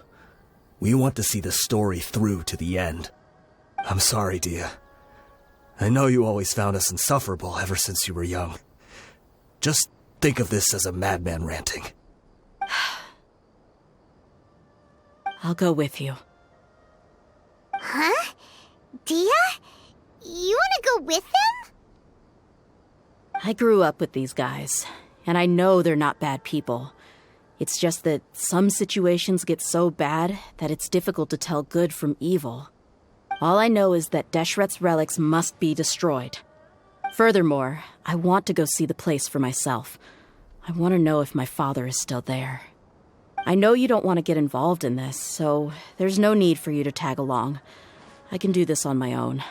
we want to see the story through to the end. I'm sorry, Dehya. I know you always found us insufferable ever since you were young. Just think of this as a madman ranting. I'll go with you. Huh? Dehya? You want to go with them? I grew up with these guys, and I know they're not bad people. It's just that some situations get so bad that it's difficult to tell good from evil. All I know is that Deshret's relics must be destroyed. Furthermore, I want to go see the place for myself. I want to know if my father is still there. I know you don't want to get involved in this, so there's no need for you to tag along. I can do this on my own.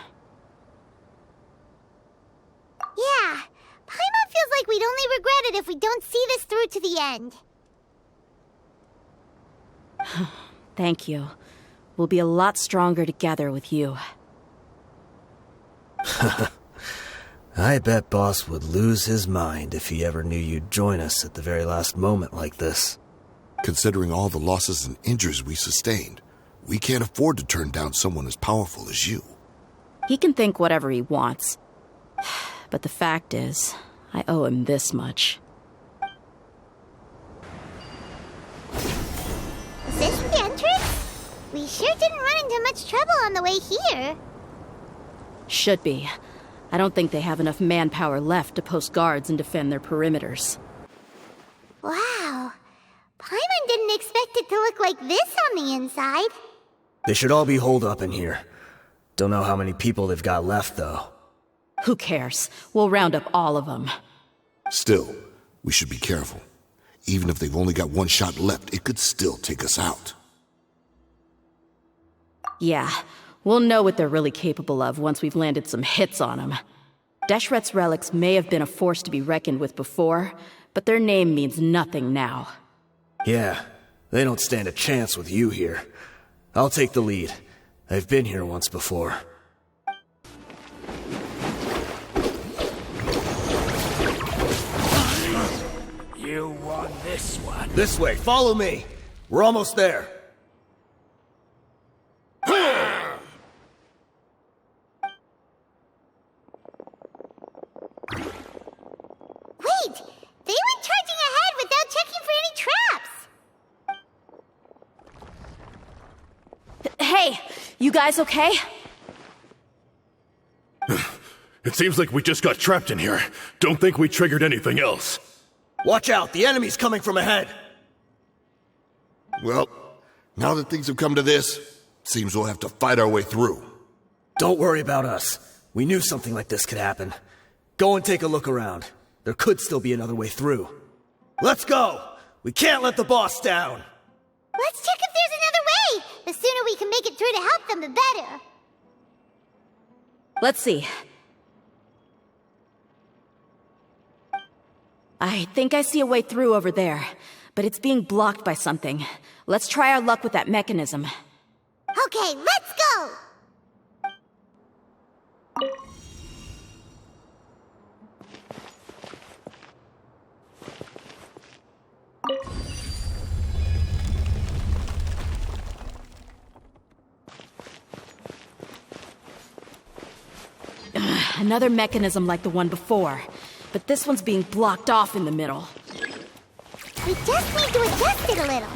Yeah, Paimon feels like we'd only regret it if we don't see this through to the end. Thank you. We'll be a lot stronger together with you. I bet Boss would lose his mind if he ever knew you'd join us at the very last moment like this. Considering all the losses and injuries we sustained, we can't afford to turn down someone as powerful as you. He can think whatever he wants. But the fact is, I owe him this much. Is this the entrance? We sure didn't run into much trouble on the way here. Should be. I don't think they have enough manpower left to post guards and defend their perimeters. Wow. Paimon didn't expect it to look like this on the inside. They should all be holed up in here. Don't know how many people they've got left, though. Who cares? We'll round up all of them. Still, we should be careful. Even if they've only got one shot left, it could still take us out. Yeah, we'll know what they're really capable of once we've landed some hits on them. Deshret's relics may have been a force to be reckoned with before, but their name means nothing now. Yeah, they don't stand a chance with you here. I'll take the lead. I've been here once before. You won this one. This way, follow me. We're almost there. Wait! They went charging ahead without checking for any traps! Hey, you guys okay? It seems like we just got trapped in here. Don't think we triggered anything else. Watch out, the enemy's coming from ahead. Well, now that things have come to this, seems we'll have to fight our way through. Don't worry about us. We knew something like this could happen. Go and take a look around. There could still be another way through. Let's go! We can't let the boss down! Let's check if there's another way! The sooner we can make it through to help them, the better. Let's see. I think I see a way through over there, but it's being blocked by something. Let's try our luck with that mechanism. Okay, let's go! Another mechanism like the one before, but this one's being blocked off in the middle. We just need to adjust it a little.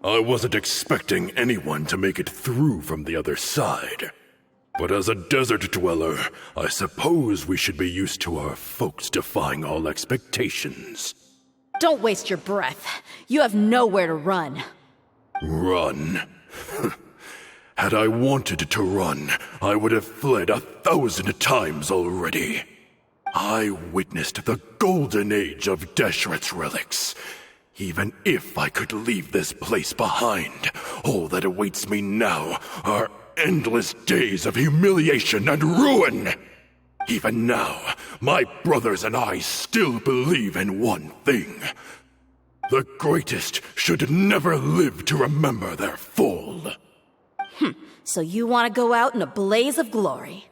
I wasn't expecting anyone to make it through from the other side. But as a desert dweller, I suppose we should be used to our folks defying all expectations. Don't waste your breath. You have nowhere to run. Run? Had I wanted to run, I would have fled 1,000 times already. I witnessed the golden age of Deshret's relics. Even if I could leave this place behind, all that awaits me now are endless days of humiliation and ruin. Even now, my brothers and I still believe in one thing. The greatest should never live to remember their fall. So you want to go out in a blaze of glory?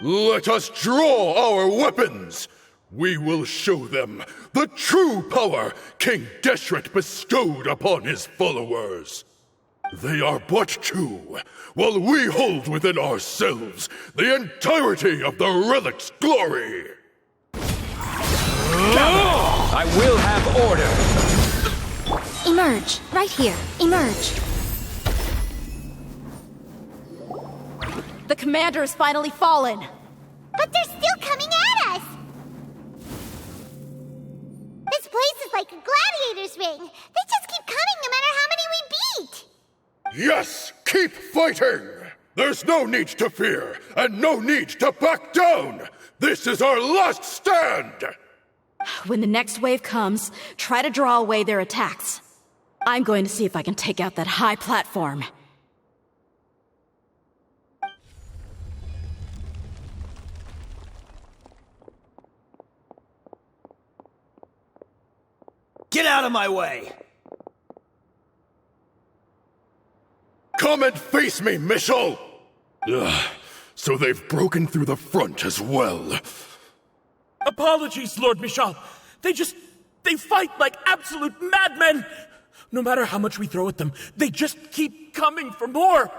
Let us draw our weapons! We will show them the true power King Deshret bestowed upon his followers. They are but two, while we hold within ourselves the entirety of the relic's glory. I will have order. Emerge. Right here. Emerge. The commander has finally fallen. But they're still coming at us! This place is like a gladiator's ring. They just keep coming no matter how many we beat! Yes, keep fighting! There's no need to fear, and no need to back down! This is our last stand! When the next wave comes, try to draw away their attacks. I'm going to see if I can take out that high platform. Get out of my way! Come and face me, Michel! So they've broken through the front as well. Apologies, Lord Michal. They fight like absolute madmen! No matter how much we throw at them, they just keep coming for more!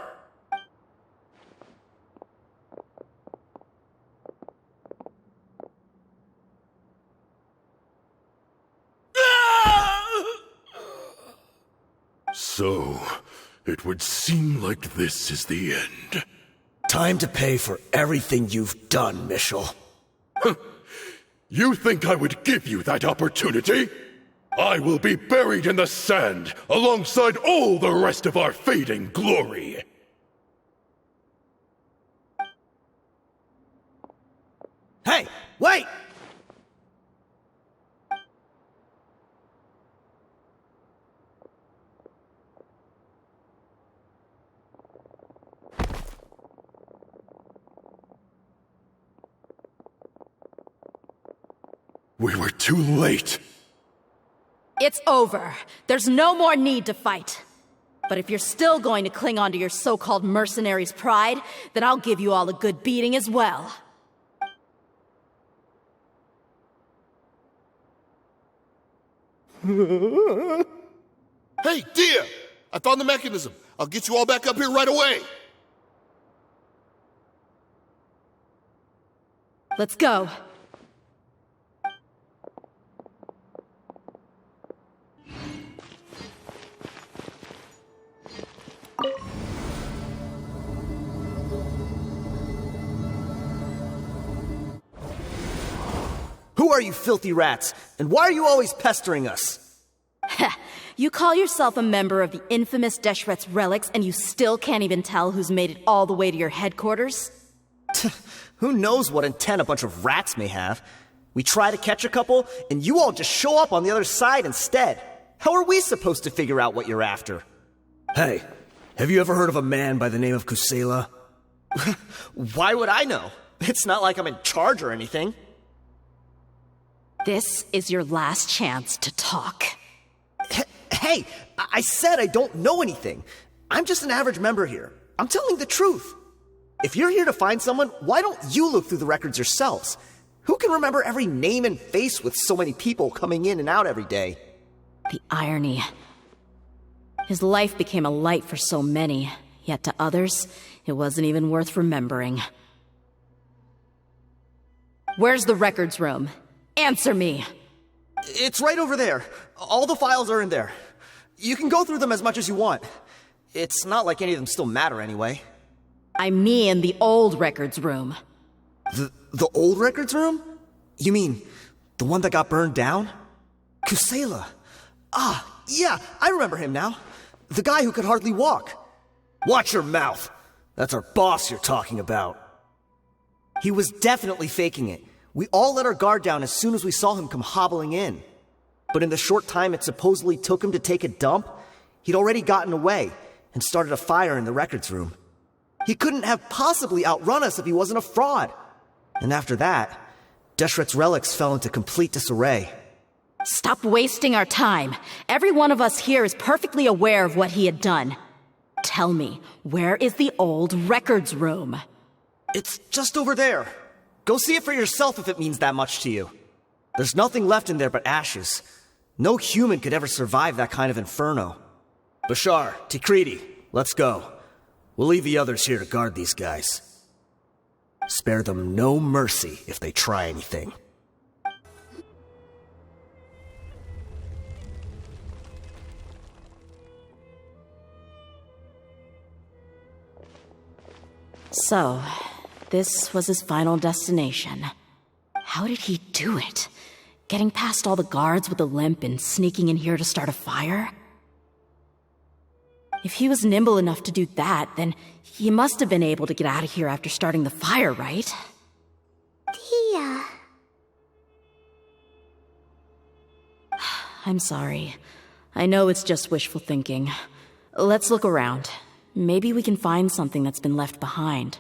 So, it would seem like this is the end. Time to pay for everything you've done, Michel. You think I would give you that opportunity? I will be buried in the sand alongside all the rest of our fading glory. Hey, wait! We were too late. It's over. There's no more need to fight. But if you're still going to cling on to your so-called mercenary's pride, then I'll give you all a good beating as well. Hey, Dehya! I found the mechanism. I'll get you all back up here right away. Let's go. Who are you filthy rats? And why are you always pestering us? You call yourself a member of the infamous Deshret's relics, and you still can't even tell who's made it all the way to your headquarters? Who knows what intent a bunch of rats may have? We try to catch a couple, and you all just show up on the other side instead. How are we supposed to figure out what you're after? Hey, have you ever heard of a man by the name of Kusela? Why would I know? It's not like I'm in charge or anything. This is your last chance to talk. Hey, I said I don't know anything. I'm just an average member here. I'm telling the truth. If you're here to find someone, why don't you look through the records yourselves? Who can remember every name and face with so many people coming in and out every day? The irony. His life became a light for so many, yet to others, it wasn't even worth remembering. Where's the records room? Answer me! It's right over there. All the files are in there. You can go through them as much as you want. It's not like any of them still matter anyway. I mean the old records room. The old records room? You mean the one that got burned down? Kusela. Ah, yeah, I remember him now. The guy who could hardly walk. Watch your mouth. That's our boss you're talking about. He was definitely faking it. We all let our guard down as soon as we saw him come hobbling in. But in the short time it supposedly took him to take a dump, he'd already gotten away and started a fire in the records room. He couldn't have possibly outrun us if he wasn't a fraud. And after that, Deshret's relics fell into complete disarray. Stop wasting our time. Every one of us here is perfectly aware of what he had done. Tell me, where is the old records room? It's just over there. Go see it for yourself if it means that much to you. There's nothing left in there but ashes. No human could ever survive that kind of inferno. Bashar, Tikriti, let's go. We'll leave the others here to guard these guys. Spare them no mercy if they try anything. So, this was his final destination. How did he do it? Getting past all the guards with a limp and sneaking in here to start a fire? If he was nimble enough to do that, then he must have been able to get out of here after starting the fire, right? Dehya. I'm sorry. I know it's just wishful thinking. Let's look around. Maybe we can find something that's been left behind.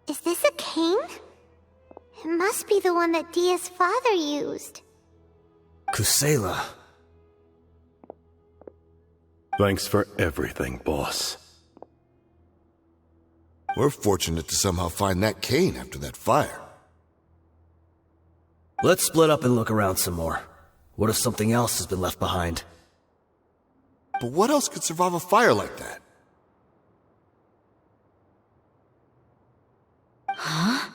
Is this a cane? It must be the one that Dehya's father used. Kusela. Thanks for everything, boss. We're fortunate to somehow find that cane after that fire. Let's split up and look around some more. What if something else has been left behind? But what else could survive a fire like that? Huh?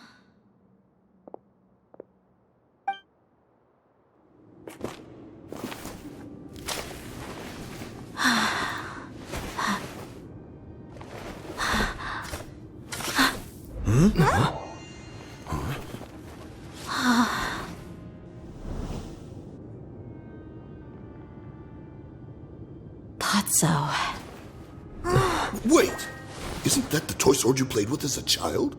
Potso. Wait! Isn't that the toy sword you played with as a child?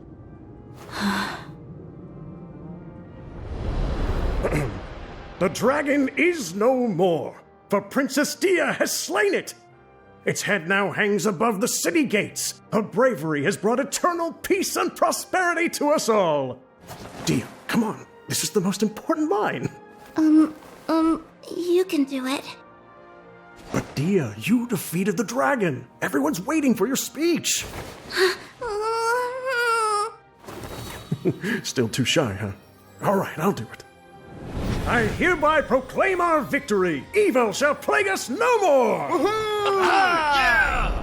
The dragon is no more, for Princess Dehya has slain it. Its head now hangs above the city gates. Her bravery has brought eternal peace and prosperity to us all. Dehya, come on. This is the most important line. You can do it. But Dehya, you defeated the dragon. Everyone's waiting for your speech. Still too shy, huh? All right, I'll do it. I hereby proclaim our victory. Evil shall plague us no more. Yeah!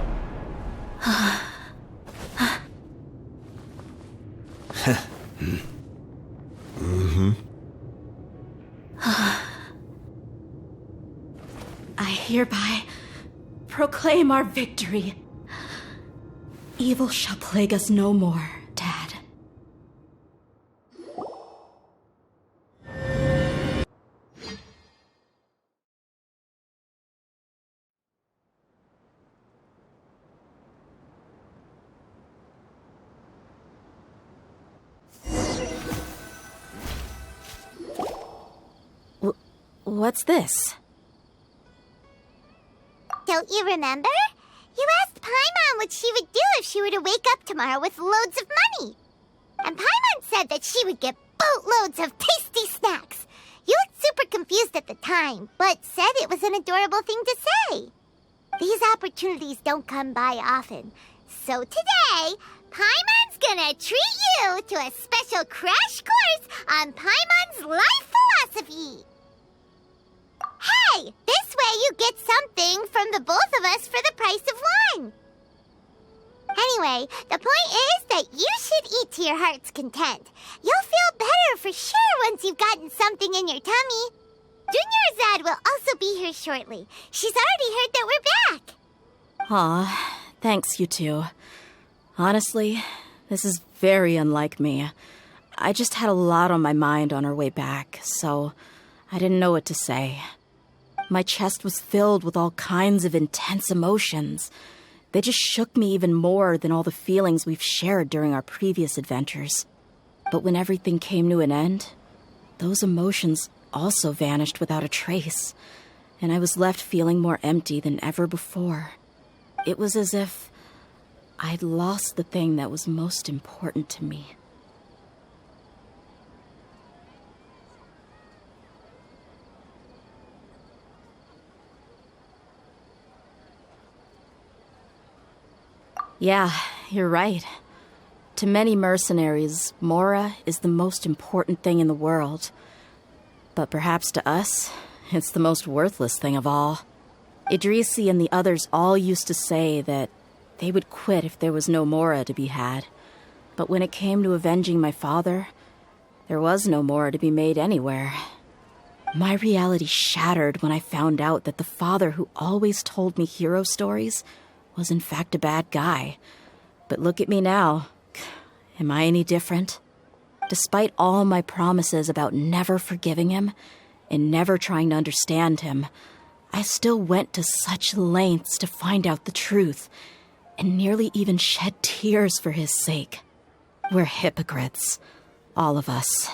I hereby proclaim our victory. Evil shall plague us no more, Dad. What's this? Don't you remember? You asked Paimon what she would do if she were to wake up tomorrow with loads of money. And Paimon said that she would get boatloads of tasty snacks. You looked super confused at the time, but said it was an adorable thing to say. These opportunities don't come by often. So today, Paimon's gonna treat you to a special crash course on Paimon's life philosophy. Hey, this way you get something from the both of us for the price of one. Anyway, the point is that you should eat to your heart's content. You'll feel better for sure once you've gotten something in your tummy. Junior Zad will also be here shortly. She's already heard that we're back. Aw, thanks, you two. Honestly, this is very unlike me. I just had a lot on my mind on our way back, so I didn't know what to say. My chest was filled with all kinds of intense emotions. They just shook me even more than all the feelings we've shared during our previous adventures. But when everything came to an end, those emotions also vanished without a trace, and I was left feeling more empty than ever before. It was as if I'd lost the thing that was most important to me. Yeah, you're right. To many mercenaries, Mora is the most important thing in the world. But perhaps to us, it's the most worthless thing of all. Idrisi and the others all used to say that they would quit if there was no Mora to be had. But when it came to avenging my father, there was no Mora to be made anywhere. My reality shattered when I found out that the father who always told me hero stories was in fact a bad guy. But look at me now. Am I any different? Despite all my promises about never forgiving him and never trying to understand him, I still went to such lengths to find out the truth and nearly even shed tears for his sake. We're hypocrites, all of us.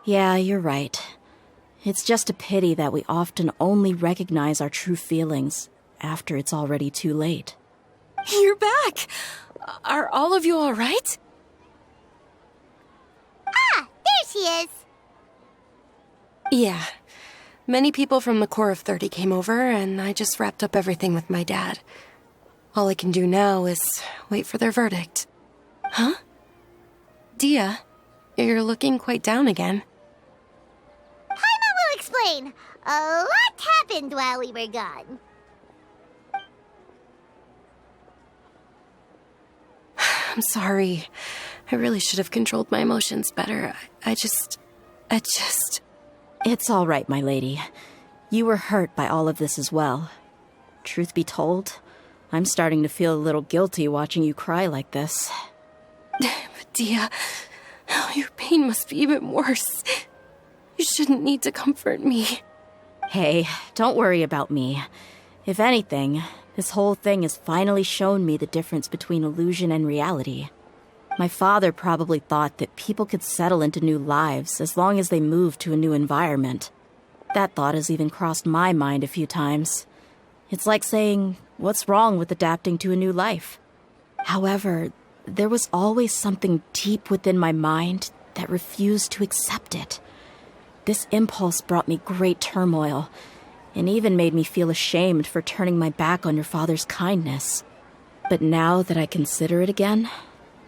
Yeah, you're right. It's just a pity that we often only recognize our true feelings after it's already too late. You're back! Are all of you all right? Ah, there she is. Yeah. Many people from the Corps of 30 came over, and I just wrapped up everything with my dad. All I can do now is wait for their verdict. Huh? Dehya, you're looking quite down again. Paimon will explain. A lot happened while we were gone. I'm sorry. I really should have controlled my emotions better. I just... It's all right, my lady. You were hurt by all of this as well. Truth be told, I'm starting to feel a little guilty watching you cry like this. But Dehya, your pain must be even worse. You shouldn't need to comfort me. Hey, don't worry about me. If anything, this whole thing has finally shown me the difference between illusion and reality. My father probably thought that people could settle into new lives as long as they moved to a new environment. That thought has even crossed my mind a few times. It's like saying, what's wrong with adapting to a new life? However, there was always something deep within my mind that refused to accept it. This impulse brought me great turmoil, and even made me feel ashamed for turning my back on your father's kindness. But now that I consider it again,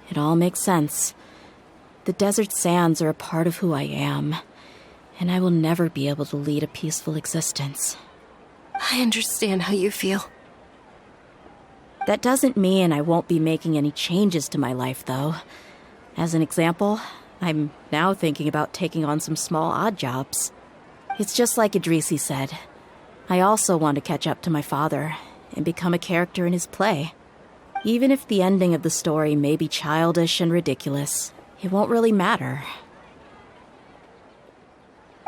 it all makes sense. The desert sands are a part of who I am, and I will never be able to lead a peaceful existence. I understand how you feel. That doesn't mean I won't be making any changes to my life, though. As an example, I'm now thinking about taking on some small odd jobs. It's just like Idrisi said. I also want to catch up to my father and become a character in his play. Even if the ending of the story may be childish and ridiculous, it won't really matter.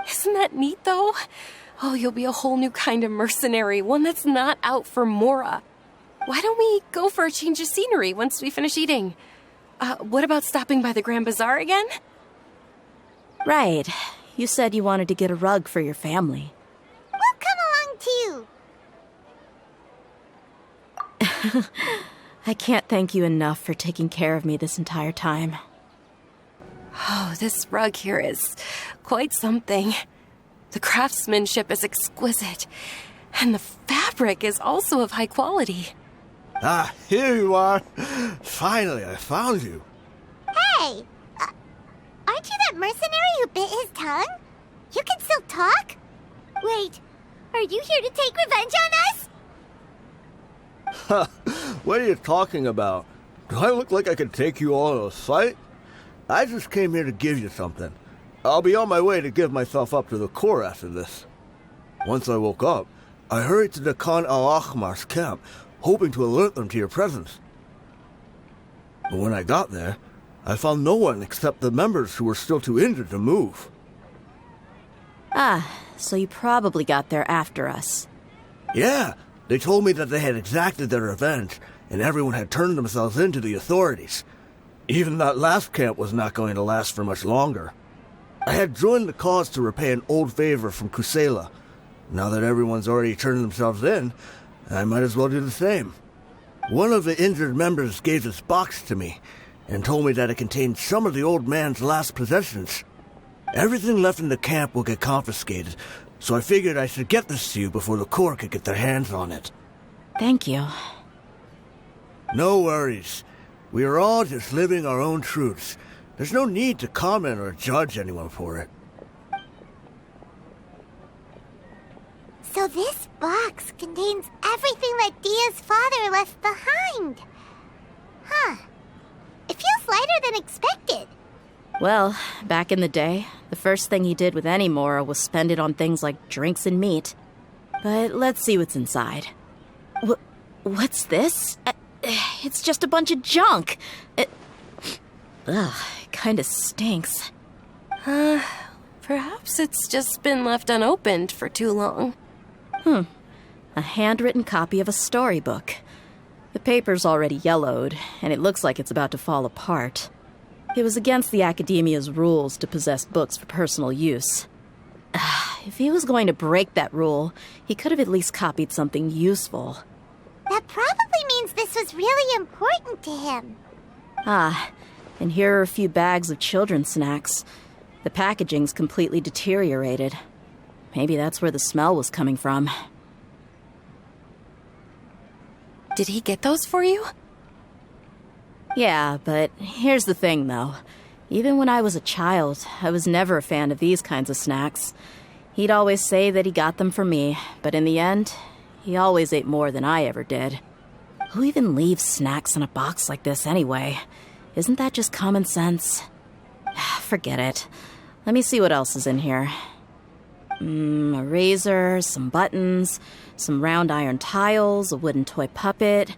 Isn't that neat, though? Oh, you'll be a whole new kind of mercenary, one that's not out for Mora. Why don't we go for a change of scenery once we finish eating? What about stopping by the Grand Bazaar again? Right. You said you wanted to get a rug for your family. We'll come along too. I can't thank you enough for taking care of me this entire time. Oh, this rug here is quite something. The craftsmanship is exquisite, and the fabric is also of high quality. Ah, here you are. Finally, I found you. Hey! Aren't you that mercenary who bit his tongue? You can still talk? Wait, are you here to take revenge on us? What are you talking about? Do I look like I could take you all to a fight? I just came here to give you something. I'll be on my way to give myself up to the Corps after this. Once I woke up, I hurried to the Khan al-Ahmar's camp, hoping to alert them to your presence. But when I got there, I found no one except the members who were still too injured to move. Ah, so you probably got there after us. Yeah, they told me that they had exacted their revenge, and everyone had turned themselves in to the authorities. Even that last camp was not going to last for much longer. I had joined the cause to repay an old favor from Kusela. Now that everyone's already turned themselves in, I might as well do the same. One of the injured members gave this box to me, and told me that it contained some of the old man's last possessions. Everything left in the camp will get confiscated, so I figured I should get this to you before the Corps could get their hands on it. Thank you. No worries. We are all just living our own truths. There's no need to comment or judge anyone for it. So this box contains everything that Dia's father left behind. Huh. It feels lighter than expected. Well, back in the day, the first thing he did with any Mora was spend it on things like drinks and meat. But let's see what's inside. What's this? It's just a bunch of junk. It kinda stinks. Perhaps it's just been left unopened for too long. A handwritten copy of a storybook. The paper's already yellowed, and it looks like it's about to fall apart. It was against the Academia's rules to possess books for personal use. If he was going to break that rule, he could have at least copied something useful. That probably means this was really important to him. And here are a few bags of children's snacks. The packaging's completely deteriorated. Maybe that's where the smell was coming from. Did he get those for you? Yeah, but here's the thing, though. Even when I was a child, I was never a fan of these kinds of snacks. He'd always say that he got them for me, but in the end, he always ate more than I ever did. Who even leaves snacks in a box like this anyway? Isn't that just common sense? Forget it. Let me see what else is in here. A razor, some buttons, some round iron tiles, a wooden toy puppet,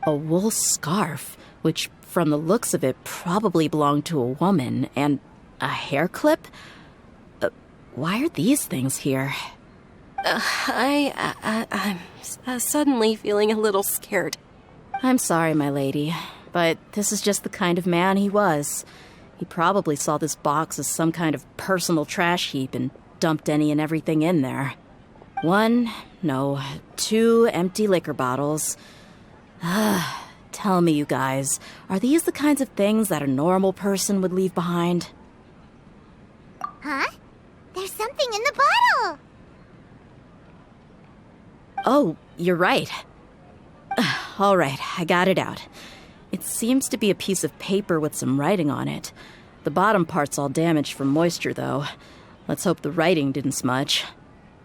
a wool scarf, which from the looks of it probably belonged to a woman, and a hair clip? Why are these things here? I'm suddenly feeling a little scared. I'm sorry, my lady, but this is just the kind of man he was. He probably saw this box as some kind of personal trash heap and dumped any and everything in there. 2 empty liquor bottles. Tell me, you guys, are these the kinds of things that a normal person would leave behind? Huh? There's something in the bottle! Oh, you're right. All right, I got it out. It seems to be a piece of paper with some writing on it. The bottom part's all damaged from moisture, though. Let's hope the writing didn't smudge.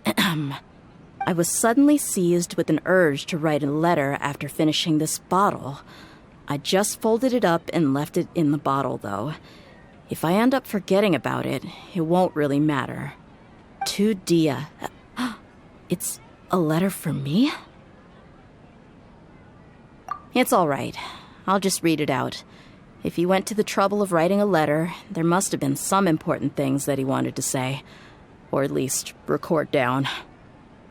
I was suddenly seized with an urge to write a letter after finishing this bottle. I just folded it up and left it in the bottle, though. If I end up forgetting about it, it won't really matter. To Dehya. It's a letter for me? It's all right. I'll just read it out. If he went to the trouble of writing a letter, there must have been some important things that he wanted to say. Or at least record down.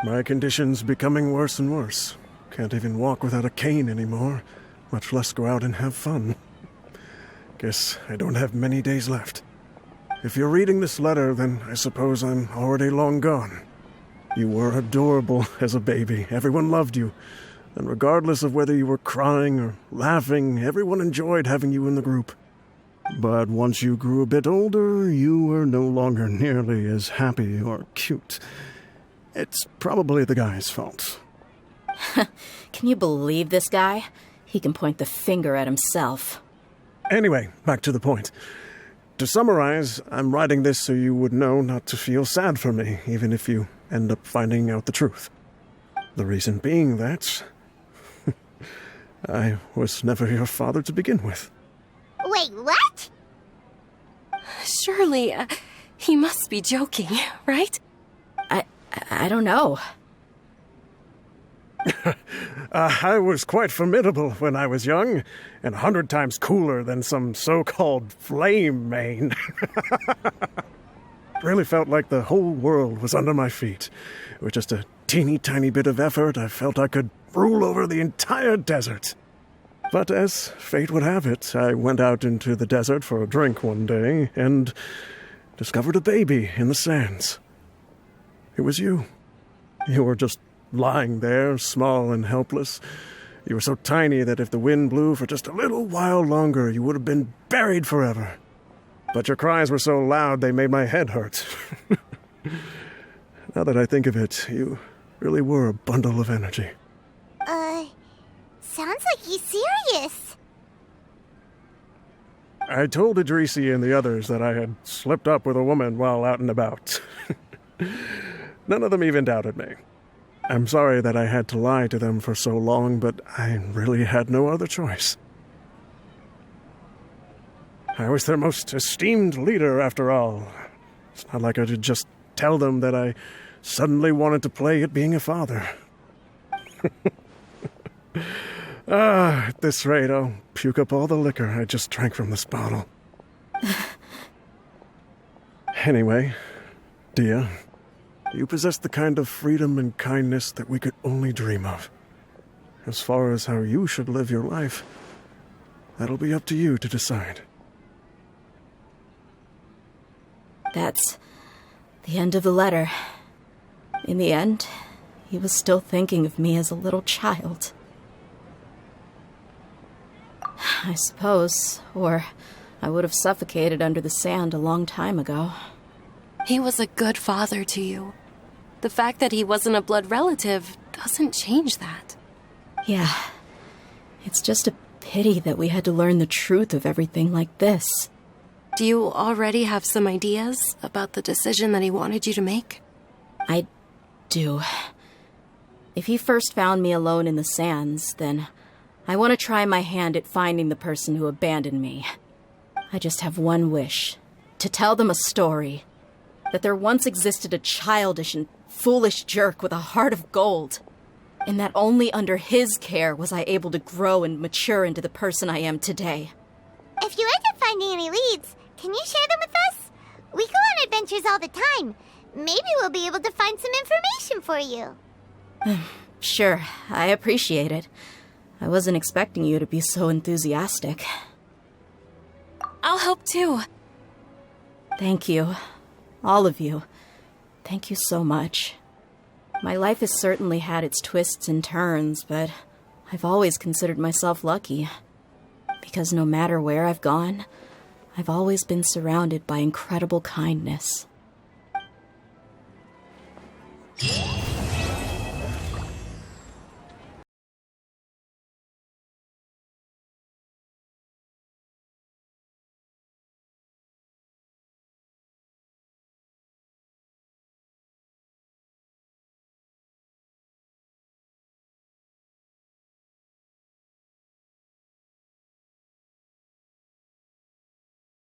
My condition's becoming worse and worse. Can't even walk without a cane anymore, much less go out and have fun. Guess I don't have many days left. If you're reading this letter, then I suppose I'm already long gone. You were adorable as a baby. Everyone loved you. And regardless of whether you were crying or laughing, everyone enjoyed having you in the group. But once you grew a bit older, you were no longer nearly as happy or cute. It's probably the guy's fault. Can you believe this guy? He can point the finger at himself. Anyway, back to the point. To summarize, I'm writing this so you would know not to feel sad for me, even if you end up finding out the truth. The reason being that I was never your father to begin with. Wait, what? Surely, he must be joking, right? I don't know. I was quite formidable when I was young, and 100 times cooler than some so-called flame main. Really felt like the whole world was under my feet. With just a teeny tiny bit of effort, I felt I could rule over the entire desert. But as fate would have it, I went out into the desert for a drink one day and discovered a baby in the sands. It was you. You were just lying there, small and helpless. You were so tiny that if the wind blew for just a little while longer, you would have been buried forever. But your cries were so loud they made my head hurt. Now that I think of it, you really were a bundle of energy. Sounds like he's serious. I told Idrisi and the others that I had slipped up with a woman while out and about. None of them even doubted me. I'm sorry that I had to lie to them for so long, but I really had no other choice. I was their most esteemed leader, after all. It's not like I could just tell them that I suddenly wanted to play at being a father. At this rate, I'll puke up all the liquor I just drank from this bottle. Anyway, Dehya, you possess the kind of freedom and kindness that we could only dream of. As far as how you should live your life, that'll be up to you to decide. That's the end of the letter. In the end, he was still thinking of me as a little child. I suppose, or I would have suffocated under the sand a long time ago. He was a good father to you. The fact that he wasn't a blood relative doesn't change that. Yeah. It's just a pity that we had to learn the truth of everything like this. Do you already have some ideas about the decision that he wanted you to make? I do. If he first found me alone in the sands, then I want to try my hand at finding the person who abandoned me. I just have one wish. To tell them a story. That there once existed a childish and foolish jerk with a heart of gold. And that only under his care was I able to grow and mature into the person I am today. If you end up finding any leads, can you share them with us? We go on adventures all the time. Maybe we'll be able to find some information for you. Sure, I appreciate it. I wasn't expecting you to be so enthusiastic. I'll help too. Thank you. All of you. Thank you so much. My life has certainly had its twists and turns, but I've always considered myself lucky. Because no matter where I've gone, I've always been surrounded by incredible kindness.